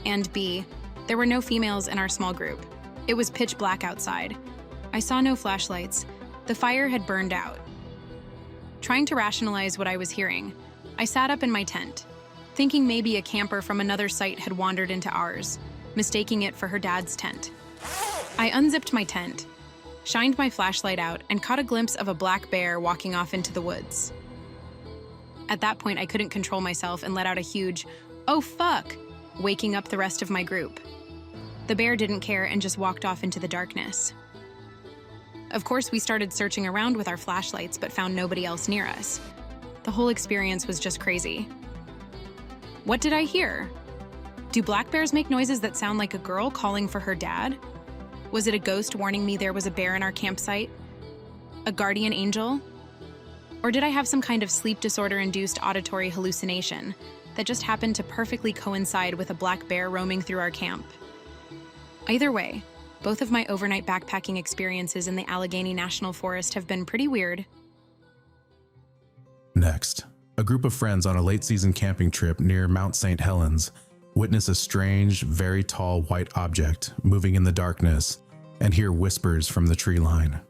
And B, there were no females in our small group. It was pitch black outside. I saw no flashlights. The fire had burned out. Trying to rationalize what I was hearing, I sat up in my tent, thinking maybe a camper from another site had wandered into ours, mistaking it for her dad's tent. I unzipped my tent, shined my flashlight out, and caught a glimpse of a black bear walking off into the woods. At that point, I couldn't control myself and let out a huge, "Oh fuck," waking up the rest of my group. The bear didn't care and just walked off into the darkness. Of course, we started searching around with our flashlights but found nobody else near us. The whole experience was just crazy. What did I hear? Do black bears make noises that sound like a girl calling for her dad? Was it a ghost warning me there was a bear in our campsite? A guardian angel? Or did I have some kind of sleep disorder-induced auditory hallucination that just happened to perfectly coincide with a black bear roaming through our camp? Either way, both of my overnight backpacking experiences in the Allegheny National Forest have been pretty weird. Next, a group of friends on a late-season camping trip near Mount St. Helens witness a strange, very tall white object moving in the darkness and hear whispers from the tree line.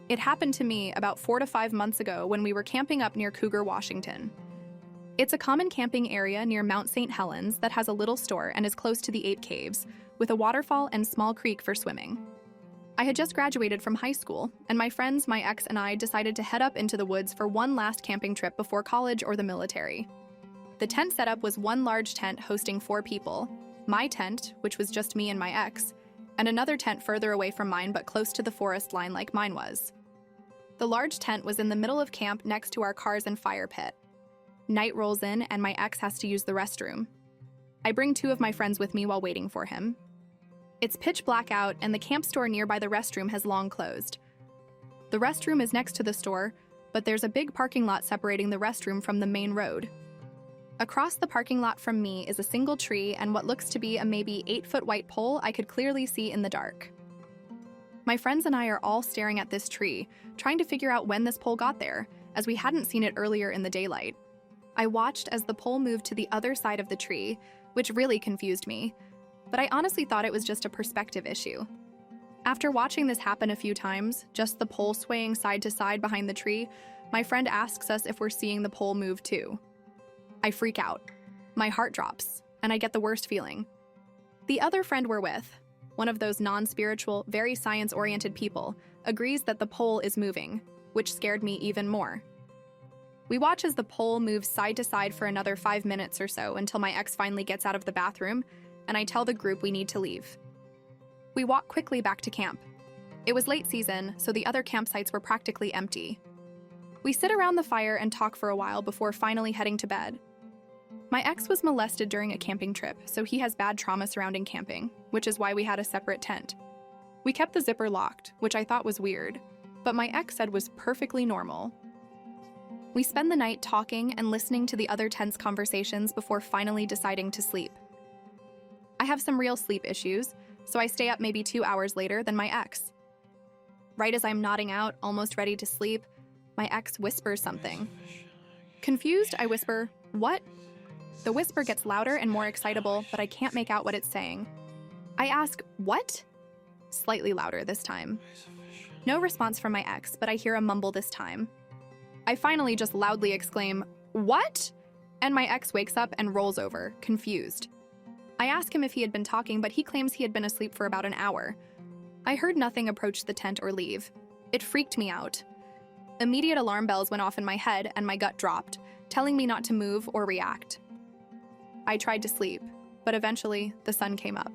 It happened to me about 4 to 5 months ago when we were camping up near Cougar, Washington. It's a common camping area near Mount St. Helens that has a little store and is close to the 8 caves, with a waterfall and small creek for swimming. I had just graduated from high school, and my friends, my ex, and I decided to head up into the woods for one last camping trip before college or the military. The tent setup was one large tent hosting 4 people, my tent, which was just me and my ex, and another tent further away from mine but close to the forest line like mine was. The large tent was in the middle of camp next to our cars and fire pit. Night rolls in and my ex has to use the restroom. I bring 2 of my friends with me while waiting for him. It's pitch black out and the camp store nearby the restroom has long closed. The restroom is next to the store, but there's a big parking lot separating the restroom from the main road. Across the parking lot from me is a single tree and what looks to be a maybe 8-foot white pole I could clearly see in the dark. My friends and I are all staring at this tree, trying to figure out when this pole got there, as we hadn't seen it earlier in the daylight. I watched as the pole moved to the other side of the tree, which really confused me, but I honestly thought it was just a perspective issue. After watching this happen a few times, just the pole swaying side to side behind the tree, my friend asks us if we're seeing the pole move too. I freak out. My heart drops, and I get the worst feeling. The other friend we're with, one of those non-spiritual, very science-oriented people, agrees that the pole is moving, which scared me even more. We watch as the pole moves side to side for another 5 minutes or so until my ex finally gets out of the bathroom, and I tell the group we need to leave. We walk quickly back to camp. It was late season, so the other campsites were practically empty. We sit around the fire and talk for a while before finally heading to bed. My ex was molested during a camping trip, so he has bad trauma surrounding camping, which is why we had a separate tent. We kept the zipper locked, which I thought was weird, but my ex said was perfectly normal. We spend the night talking and listening to the other tent's conversations before finally deciding to sleep. I have some real sleep issues, so I stay up maybe 2 hours later than my ex. Right as I'm nodding out, almost ready to sleep, my ex whispers something. Confused, I whisper, "What?" The whisper gets louder and more excitable, but I can't make out what it's saying. I ask, "What?" Slightly louder this time. No response from my ex, but I hear a mumble this time. I finally just loudly exclaim, "What?" And my ex wakes up and rolls over, confused. I ask him if he had been talking, but he claims he had been asleep for about an hour. I heard nothing approach the tent or leave. It freaked me out. Immediate alarm bells went off in my head and my gut dropped, telling me not to move or react. I tried to sleep, but eventually the sun came up.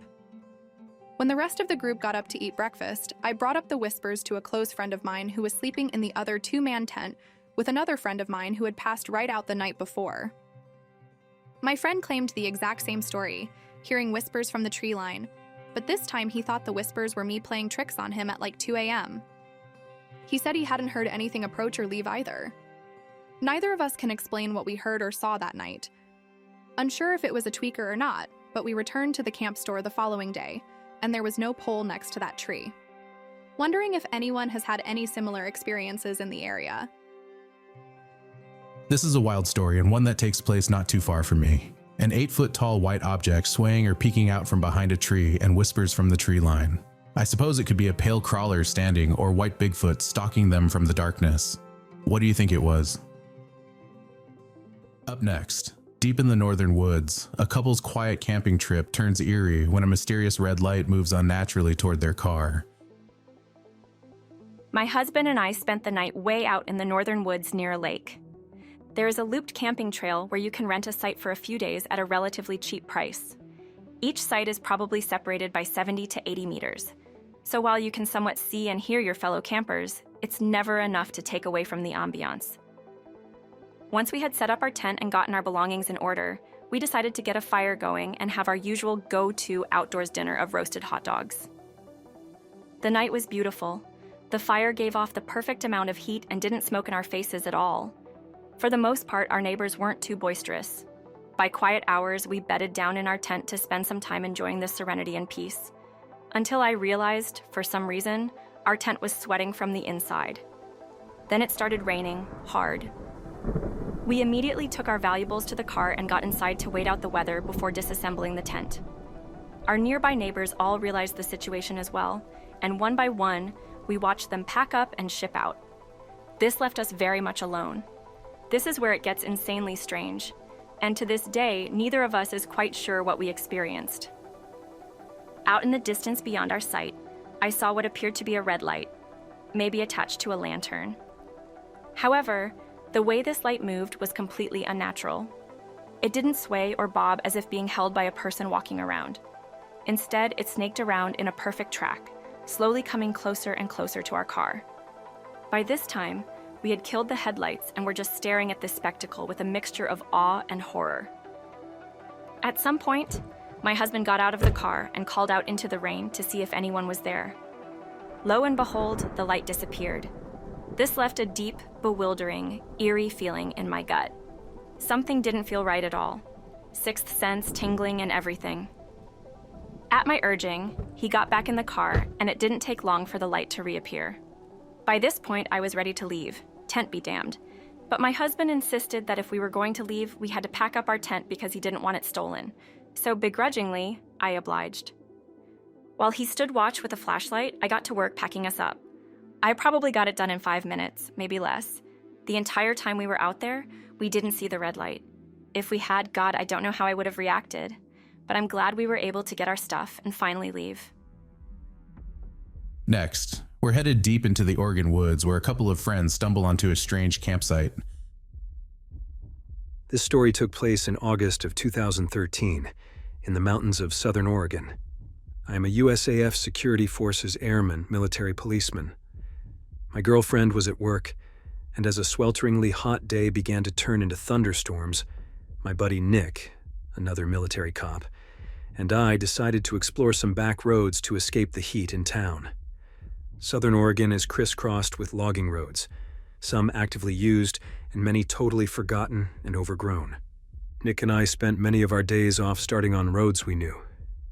When the rest of the group got up to eat breakfast, I brought up the whispers to a close friend of mine who was sleeping in the other two-man tent with another friend of mine who had passed right out the night before. My friend claimed the exact same story, hearing whispers from the tree line, but this time he thought the whispers were me playing tricks on him at like 2 a.m. He said he hadn't heard anything approach or leave either. Neither of us can explain what we heard or saw that night. Unsure if it was a tweaker or not, but we returned to the camp store the following day, and there was no pole next to that tree. Wondering if anyone has had any similar experiences in the area. This is a wild story and one that takes place not too far from me. An 8-foot-tall white object swaying or peeking out from behind a tree and whispers from the tree line. I suppose it could be a pale crawler standing or white Bigfoot stalking them from the darkness. What do you think it was? Up next, deep in the northern woods, a couple's quiet camping trip turns eerie when a mysterious red light moves unnaturally toward their car. My husband and I spent the night way out in the northern woods near a lake. There is a looped camping trail where you can rent a site for a few days at a relatively cheap price. Each site is probably separated by 70 to 80 meters. So while you can somewhat see and hear your fellow campers, it's never enough to take away from the ambiance. Once we had set up our tent and gotten our belongings in order, we decided to get a fire going and have our usual go-to outdoors dinner of roasted hot dogs. The night was beautiful. The fire gave off the perfect amount of heat and didn't smoke in our faces at all. For the most part, our neighbors weren't too boisterous. By quiet hours, we bedded down in our tent to spend some time enjoying the serenity and peace. Until I realized, for some reason, our tent was sweating from the inside. Then it started raining, hard. We immediately took our valuables to the car and got inside to wait out the weather before disassembling the tent. Our nearby neighbors all realized the situation as well, and one by one, we watched them pack up and ship out. This left us very much alone. This is where it gets insanely strange, and to this day, neither of us is quite sure what we experienced. Out in the distance beyond our site, I saw what appeared to be a red light, maybe attached to a lantern. However, the way this light moved was completely unnatural. It didn't sway or bob as if being held by a person walking around. Instead, it snaked around in a perfect track, slowly coming closer and closer to our car. By this time, we had killed the headlights and were just staring at this spectacle with a mixture of awe and horror. At some point, my husband got out of the car and called out into the rain to see if anyone was there. Lo and behold, the light disappeared. This left a deep, bewildering, eerie feeling in my gut. Something didn't feel right at all. Sixth sense, tingling, and everything. At my urging, he got back in the car, and it didn't take long for the light to reappear. By this point, I was ready to leave. Tent be damned. But my husband insisted that if we were going to leave, we had to pack up our tent because he didn't want it stolen. So begrudgingly, I obliged. While he stood watch with a flashlight, I got to work packing us up. I probably got it done in 5 minutes, maybe less. The entire time we were out there, we didn't see the red light. If we had, God, I don't know how I would have reacted. But I'm glad we were able to get our stuff and finally leave. Next, we're headed deep into the Oregon woods where a couple of friends stumble onto a strange campsite. This story took place in August of 2013 in the mountains of southern Oregon. I am a USAF Security Forces airman, military policeman. My girlfriend was at work, and as a swelteringly hot day began to turn into thunderstorms, my buddy Nick, another military cop, and I decided to explore some back roads to escape the heat in town. Southern Oregon is crisscrossed with logging roads, some actively used and many totally forgotten and overgrown. Nick and I spent many of our days off starting on roads we knew,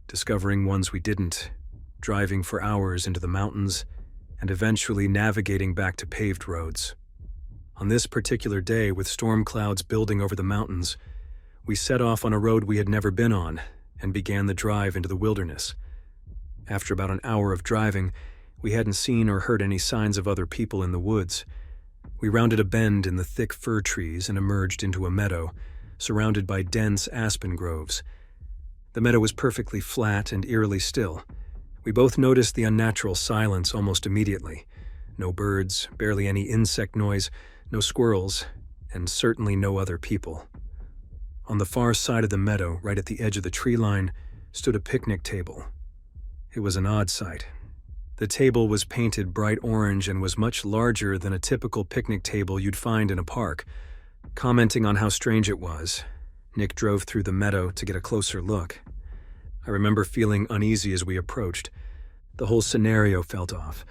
discovering ones we didn't, driving for hours into the mountains, and eventually navigating back to paved roads. On this particular day, with storm clouds building over the mountains, we set off on a road we had never been on and began the drive into the wilderness. After about an hour of driving, we hadn't seen or heard any signs of other people in the woods. We rounded a bend in the thick fir trees and emerged into a meadow, surrounded by dense aspen groves. The meadow was perfectly flat and eerily still. We both noticed the unnatural silence almost immediately. No birds, barely any insect noise, no squirrels, and certainly no other people. On the far side of the meadow, right at the edge of the tree line, stood a picnic table. It was an odd sight. The table was painted bright orange and was much larger than a typical picnic table you'd find in a park. Commenting on how strange it was, Nick drove through the meadow to get a closer look. I remember feeling uneasy as we approached. The whole scenario felt off.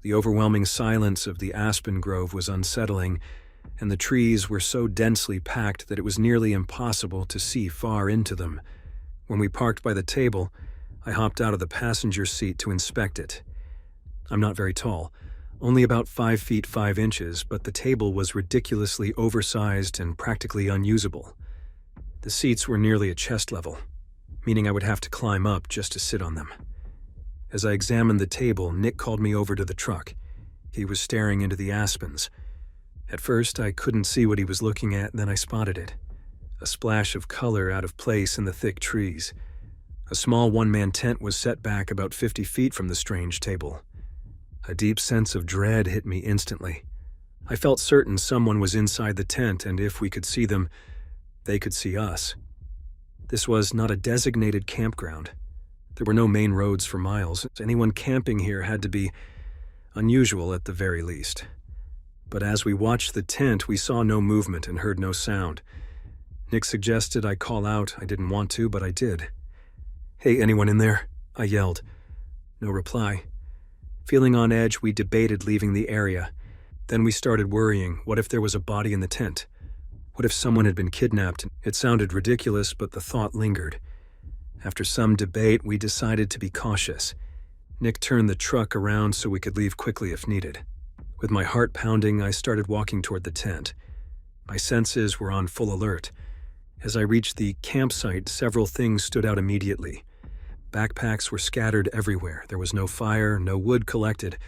The overwhelming silence of the aspen grove was unsettling, and the trees were so densely packed that it was nearly impossible to see far into them. When we parked by the table, I hopped out of the passenger seat to inspect it. I'm not very tall, only about 5 feet 5 inches, but the table was ridiculously oversized and practically unusable. The seats were nearly at chest level, meaning I would have to climb up just to sit on them. As I examined the table, Nick called me over to the truck. He was staring into the aspens. At first, I couldn't see what he was looking at, then I spotted it. A splash of color out of place in the thick trees. A small one-man tent was set back about 50 feet from the strange table. A deep sense of dread hit me instantly. I felt certain someone was inside the tent, and if we could see them, they could see us. This was not a designated campground. There were no main roads for miles. Anyone camping here had to be unusual at the very least. But as we watched the tent, we saw no movement and heard no sound. Nick suggested I call out. I didn't want to, but I did. "Hey, anyone in there?" I yelled. No reply. Feeling on edge, we debated leaving the area. Then we started worrying. What if there was a body in the tent? What if someone had been kidnapped? It sounded ridiculous, but the thought lingered. After some debate, we decided to be cautious. Nick turned the truck around so we could leave quickly if needed. With my heart pounding, I started walking toward the tent. My senses were on full alert. As I reached the campsite, several things stood out immediately. Backpacks were scattered everywhere. There was no fire, no wood collected,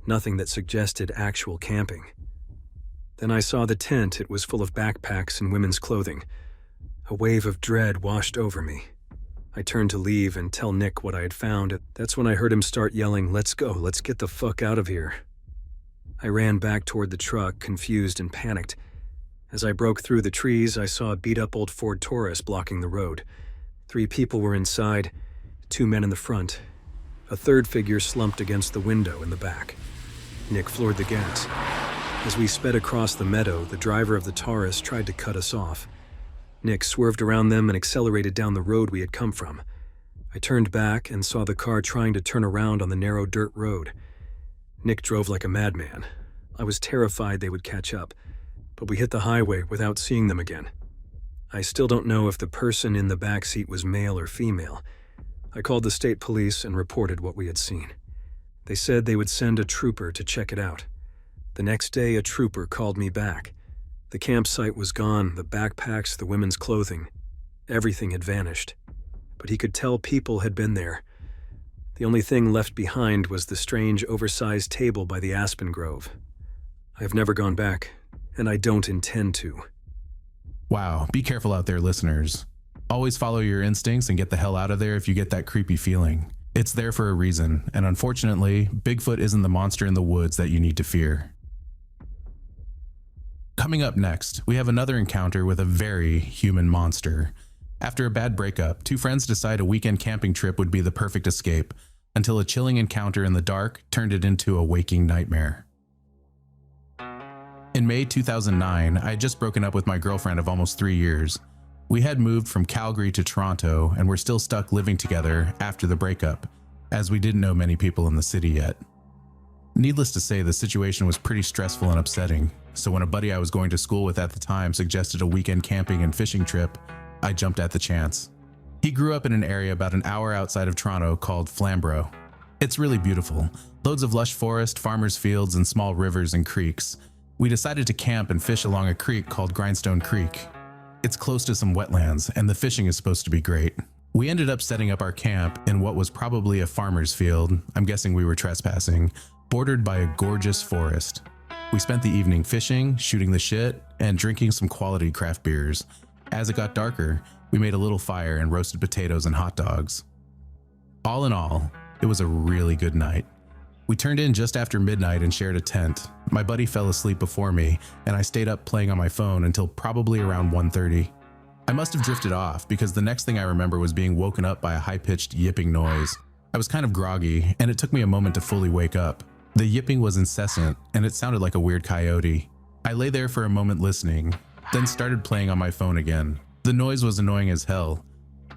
nothing that suggested actual camping. Then I saw the tent. It was full of backpacks and women's clothing. A wave of dread washed over me. I turned to leave and tell Nick what I had found. That's when I heard him start yelling, "Let's go, let's get the fuck out of here." I ran back toward the truck, confused and panicked. As I broke through the trees, I saw a beat-up old Ford Taurus blocking the road. 3 people were inside, 2 men in the front. A third figure slumped against the window in the back. Nick floored the gas. As we sped across the meadow, the driver of the Taurus tried to cut us off. Nick swerved around them and accelerated down the road we had come from. I turned back and saw the car trying to turn around on the narrow dirt road. Nick drove like a madman. I was terrified they would catch up, but we hit the highway without seeing them again. I still don't know if the person in the back seat was male or female. I called the state police and reported what we had seen. They said they would send a trooper to check it out. The next day, a trooper called me back. The campsite was gone, the backpacks, the women's clothing. Everything had vanished. But he could tell people had been there. The only thing left behind was the strange, oversized table by the aspen grove. I have never gone back, and I don't intend to. Wow, be careful out there, listeners. Always follow your instincts and get the hell out of there if you get that creepy feeling. It's there for a reason, and unfortunately, Bigfoot isn't the monster in the woods that you need to fear. Coming up next, we have another encounter with a very human monster. After a bad breakup, two friends decide a weekend camping trip would be the perfect escape, until a chilling encounter in the dark turned it into a waking nightmare. In May 2009, I had just broken up with my girlfriend of almost 3 years. We had moved from Calgary to Toronto and were still stuck living together after the breakup, as we didn't know many people in the city yet. Needless to say, the situation was pretty stressful and upsetting, so when a buddy I was going to school with at the time suggested a weekend camping and fishing trip, I jumped at the chance. He grew up in an area about an hour outside of Toronto called Flamborough. It's really beautiful, loads of lush forest, farmers' fields, and small rivers and creeks. We decided to camp and fish along a creek called Grindstone Creek. It's close to some wetlands, and the fishing is supposed to be great. We ended up setting up our camp in what was probably a farmer's field, I'm guessing we were trespassing, bordered by a gorgeous forest. We spent the evening fishing, shooting the shit, and drinking some quality craft beers. As it got darker, we made a little fire and roasted potatoes and hot dogs. All in all, it was a really good night. We turned in just after midnight and shared a tent. My buddy fell asleep before me, and I stayed up playing on my phone until probably around 1:30. I must have drifted off because the next thing I remember was being woken up by a high-pitched yipping noise. I was kind of groggy, and it took me a moment to fully wake up. The yipping was incessant, and it sounded like a weird coyote. I lay there for a moment listening, then started playing on my phone again. The noise was annoying as hell.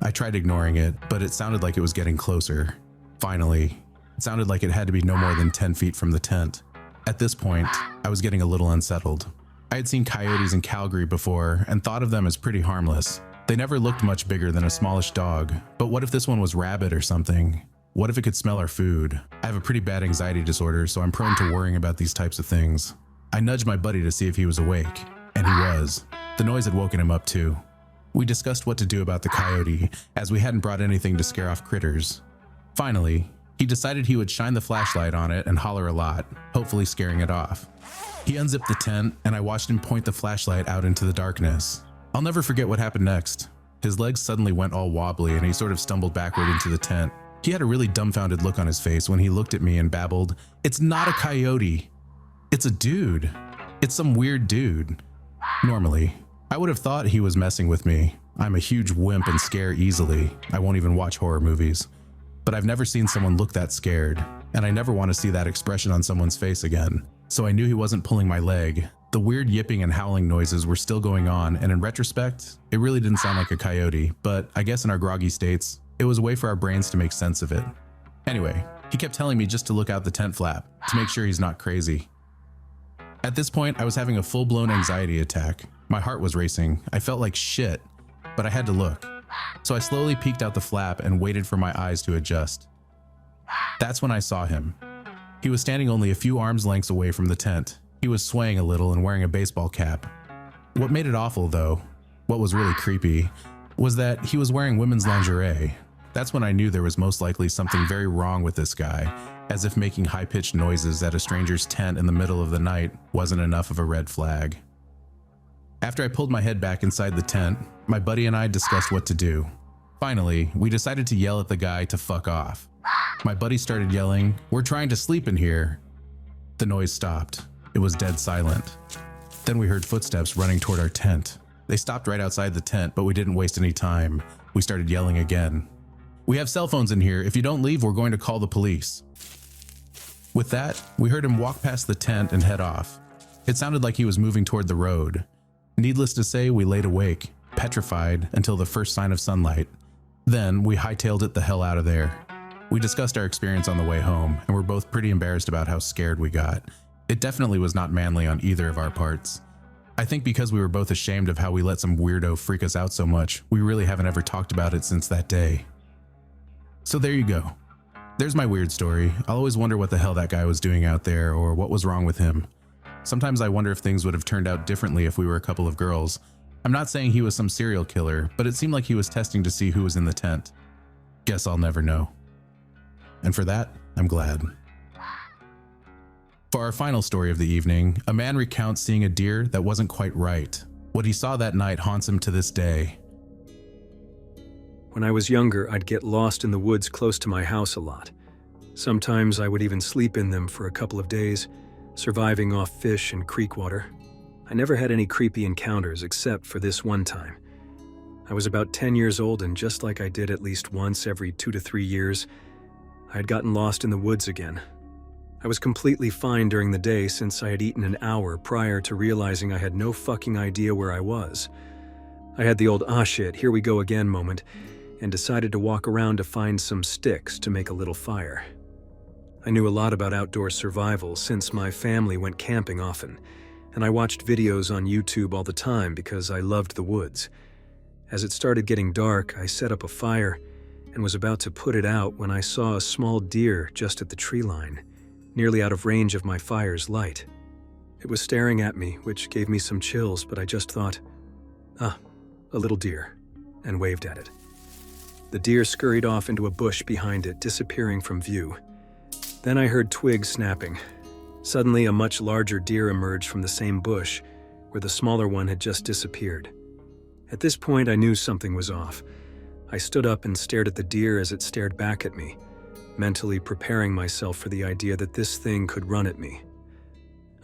I tried ignoring it, but it sounded like it was getting closer. Finally, it sounded like it had to be no more than 10 feet from the tent. At this point, I was getting a little unsettled. I had seen coyotes in Calgary before and thought of them as pretty harmless. They never looked much bigger than a smallish dog, but what if this one was rabid or something? What if it could smell our food? I have a pretty bad anxiety disorder, so I'm prone to worrying about these types of things. I nudged my buddy to see if he was awake, and he was. The noise had woken him up too. We discussed what to do about the coyote, as we hadn't brought anything to scare off critters. Finally, he decided he would shine the flashlight on it and holler a lot, hopefully scaring it off. He unzipped the tent, and I watched him point the flashlight out into the darkness. I'll never forget what happened next. His legs suddenly went all wobbly and he sort of stumbled backward into the tent. He had a really dumbfounded look on his face when he looked at me and babbled, "It's not a coyote. It's a dude. It's some weird dude." Normally, I would have thought he was messing with me. I'm a huge wimp and scare easily. I won't even watch horror movies. But I've never seen someone look that scared, and I never want to see that expression on someone's face again. So I knew he wasn't pulling my leg. The weird yipping and howling noises were still going on, and in retrospect, it really didn't sound like a coyote, but I guess in our groggy states, it was a way for our brains to make sense of it. Anyway, he kept telling me just to look out the tent flap, to make sure he's not crazy. At this point, I was having a full-blown anxiety attack. My heart was racing. I felt like shit, but I had to look. So I slowly peeked out the flap and waited for my eyes to adjust. That's when I saw him. He was standing only a few arms lengths away from the tent. He was swaying a little and wearing a baseball cap. What made it awful, though, what was really creepy, was that he was wearing women's lingerie. That's when I knew there was most likely something very wrong with this guy, as if making high-pitched noises at a stranger's tent in the middle of the night wasn't enough of a red flag. After I pulled my head back inside the tent, my buddy and I discussed what to do. Finally, we decided to yell at the guy to fuck off. My buddy started yelling, "We're trying to sleep in here." The noise stopped. It was dead silent. Then we heard footsteps running toward our tent. They stopped right outside the tent, but we didn't waste any time. We started yelling again. "We have cell phones in here. If you don't leave, we're going to call the police." With that, we heard him walk past the tent and head off. It sounded like he was moving toward the road. Needless to say, we laid awake, petrified until the first sign of sunlight. Then we hightailed it the hell out of there. We discussed our experience on the way home, and were both pretty embarrassed about how scared we got. It definitely was not manly on either of our parts. I think because we were both ashamed of how we let some weirdo freak us out so much, we really haven't ever talked about it since that day. So there you go. There's my weird story. I'll always wonder what the hell that guy was doing out there, or what was wrong with him. Sometimes I wonder if things would have turned out differently if we were a couple of girls. I'm not saying he was some serial killer, but it seemed like he was testing to see who was in the tent. Guess I'll never know. And for that, I'm glad. For our final story of the evening, a man recounts seeing a deer that wasn't quite right. What he saw that night haunts him to this day. When I was younger, I'd get lost in the woods close to my house a lot. Sometimes I would even sleep in them for a couple of days, surviving off fish and creek water. I never had any creepy encounters except for this one time. I was about 10 years old, and just like I did at least once every 2 to 3 years, I had gotten lost in the woods again. I was completely fine during the day since I had eaten an hour prior to realizing I had no fucking idea where I was. I had the old "ah shit, here we go again" moment and decided to walk around to find some sticks to make a little fire. I knew a lot about outdoor survival since my family went camping often, and I watched videos on YouTube all the time because I loved the woods. As it started getting dark, I set up a fire and was about to put it out when I saw a small deer just at the tree line, nearly out of range of my fire's light. It was staring at me, which gave me some chills, but I just thought, a little deer, and waved at it. The deer scurried off into a bush behind it, disappearing from view. Then I heard twigs snapping. Suddenly, a much larger deer emerged from the same bush, where the smaller one had just disappeared. At this point, I knew something was off. I stood up and stared at the deer as it stared back at me, mentally preparing myself for the idea that this thing could run at me.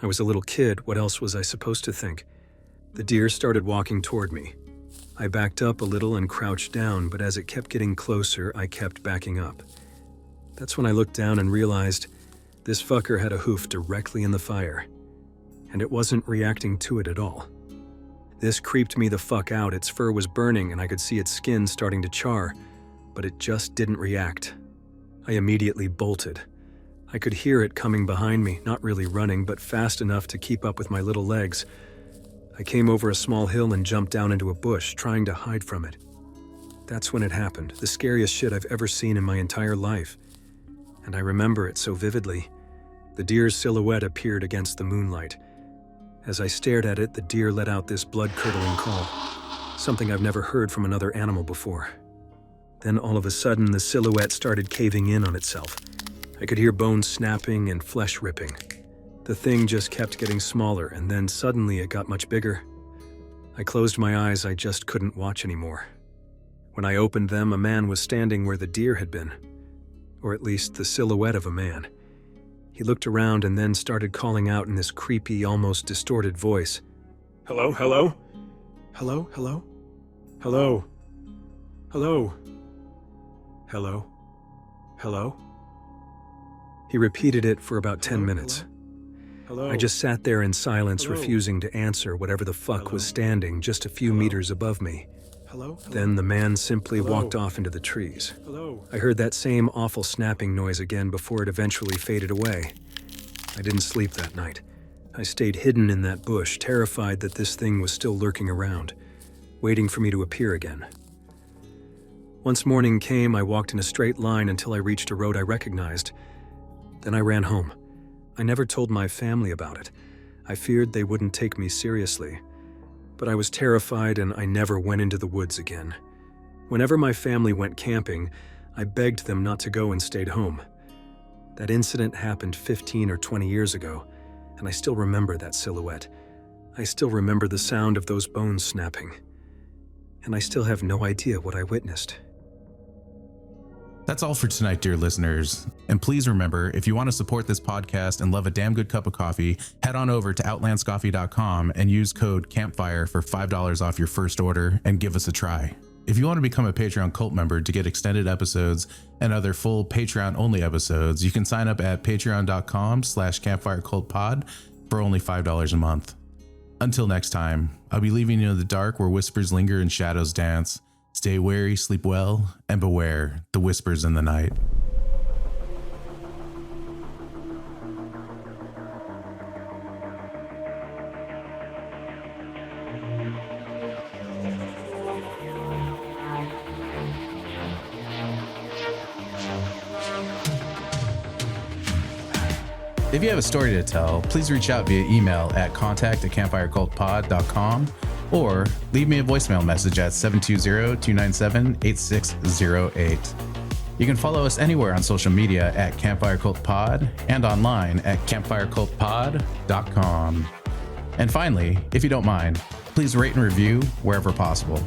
I was a little kid, what else was I supposed to think? The deer started walking toward me. I backed up a little and crouched down, but as it kept getting closer, I kept backing up. That's when I looked down and realized this fucker had a hoof directly in the fire, and it wasn't reacting to it at all. This creeped me the fuck out. Its fur was burning and I could see its skin starting to char, but it just didn't react. I immediately bolted. I could hear it coming behind me, not really running, but fast enough to keep up with my little legs. I came over a small hill and jumped down into a bush, trying to hide from it. That's when it happened, the scariest shit I've ever seen in my entire life. And I remember it so vividly. The deer's silhouette appeared against the moonlight. As I stared at it, the deer let out this blood-curdling call, something I've never heard from another animal before. Then all of a sudden, the silhouette started caving in on itself. I could hear bones snapping and flesh ripping. The thing just kept getting smaller, and then suddenly it got much bigger. I closed my eyes, I just couldn't watch anymore. When I opened them, a man was standing where the deer had been, or at least the silhouette of a man. He looked around and then started calling out in this creepy, almost distorted voice. "Hello, hello? Hello, hello? Hello? Hello? Hello? Hello?" He repeated it for about 10 minutes. Hello? I just sat there in silence, refusing to answer whatever the fuck was standing just a few meters above me. Then the man simply walked off into the trees. I heard that same awful snapping noise again before it eventually faded away. I didn't sleep that night. I stayed hidden in that bush, terrified that this thing was still lurking around, waiting for me to appear again. Once morning came, I walked in a straight line until I reached a road I recognized. Then I ran home. I never told my family about it. I feared they wouldn't take me seriously. But I was terrified and I never went into the woods again. Whenever my family went camping, I begged them not to go and stayed home. That incident happened 15 or 20 years ago, and I still remember that silhouette. I still remember the sound of those bones snapping. And I still have no idea what I witnessed. That's all for tonight, dear listeners. And please remember, if you want to support this podcast and love a damn good cup of coffee, head on over to outlandscoffee.com and use code Campfire for $5 off your first order and give us a try. If you want to become a Patreon cult member to get extended episodes and other full Patreon-only episodes, you can sign up at patreon.com/campfirecultpod for only $5 a month. Until next time, I'll be leaving you in the dark where whispers linger and shadows dance. Stay wary, sleep well, and beware the whispers in the night. If you have a story to tell, please reach out via email at contact@campfirecultpod.com or leave me a voicemail message at 720-297-8608. You can follow us anywhere on social media at Campfire Cult Pod and online at campfirecultpod.com. And finally, if you don't mind, please rate and review wherever possible.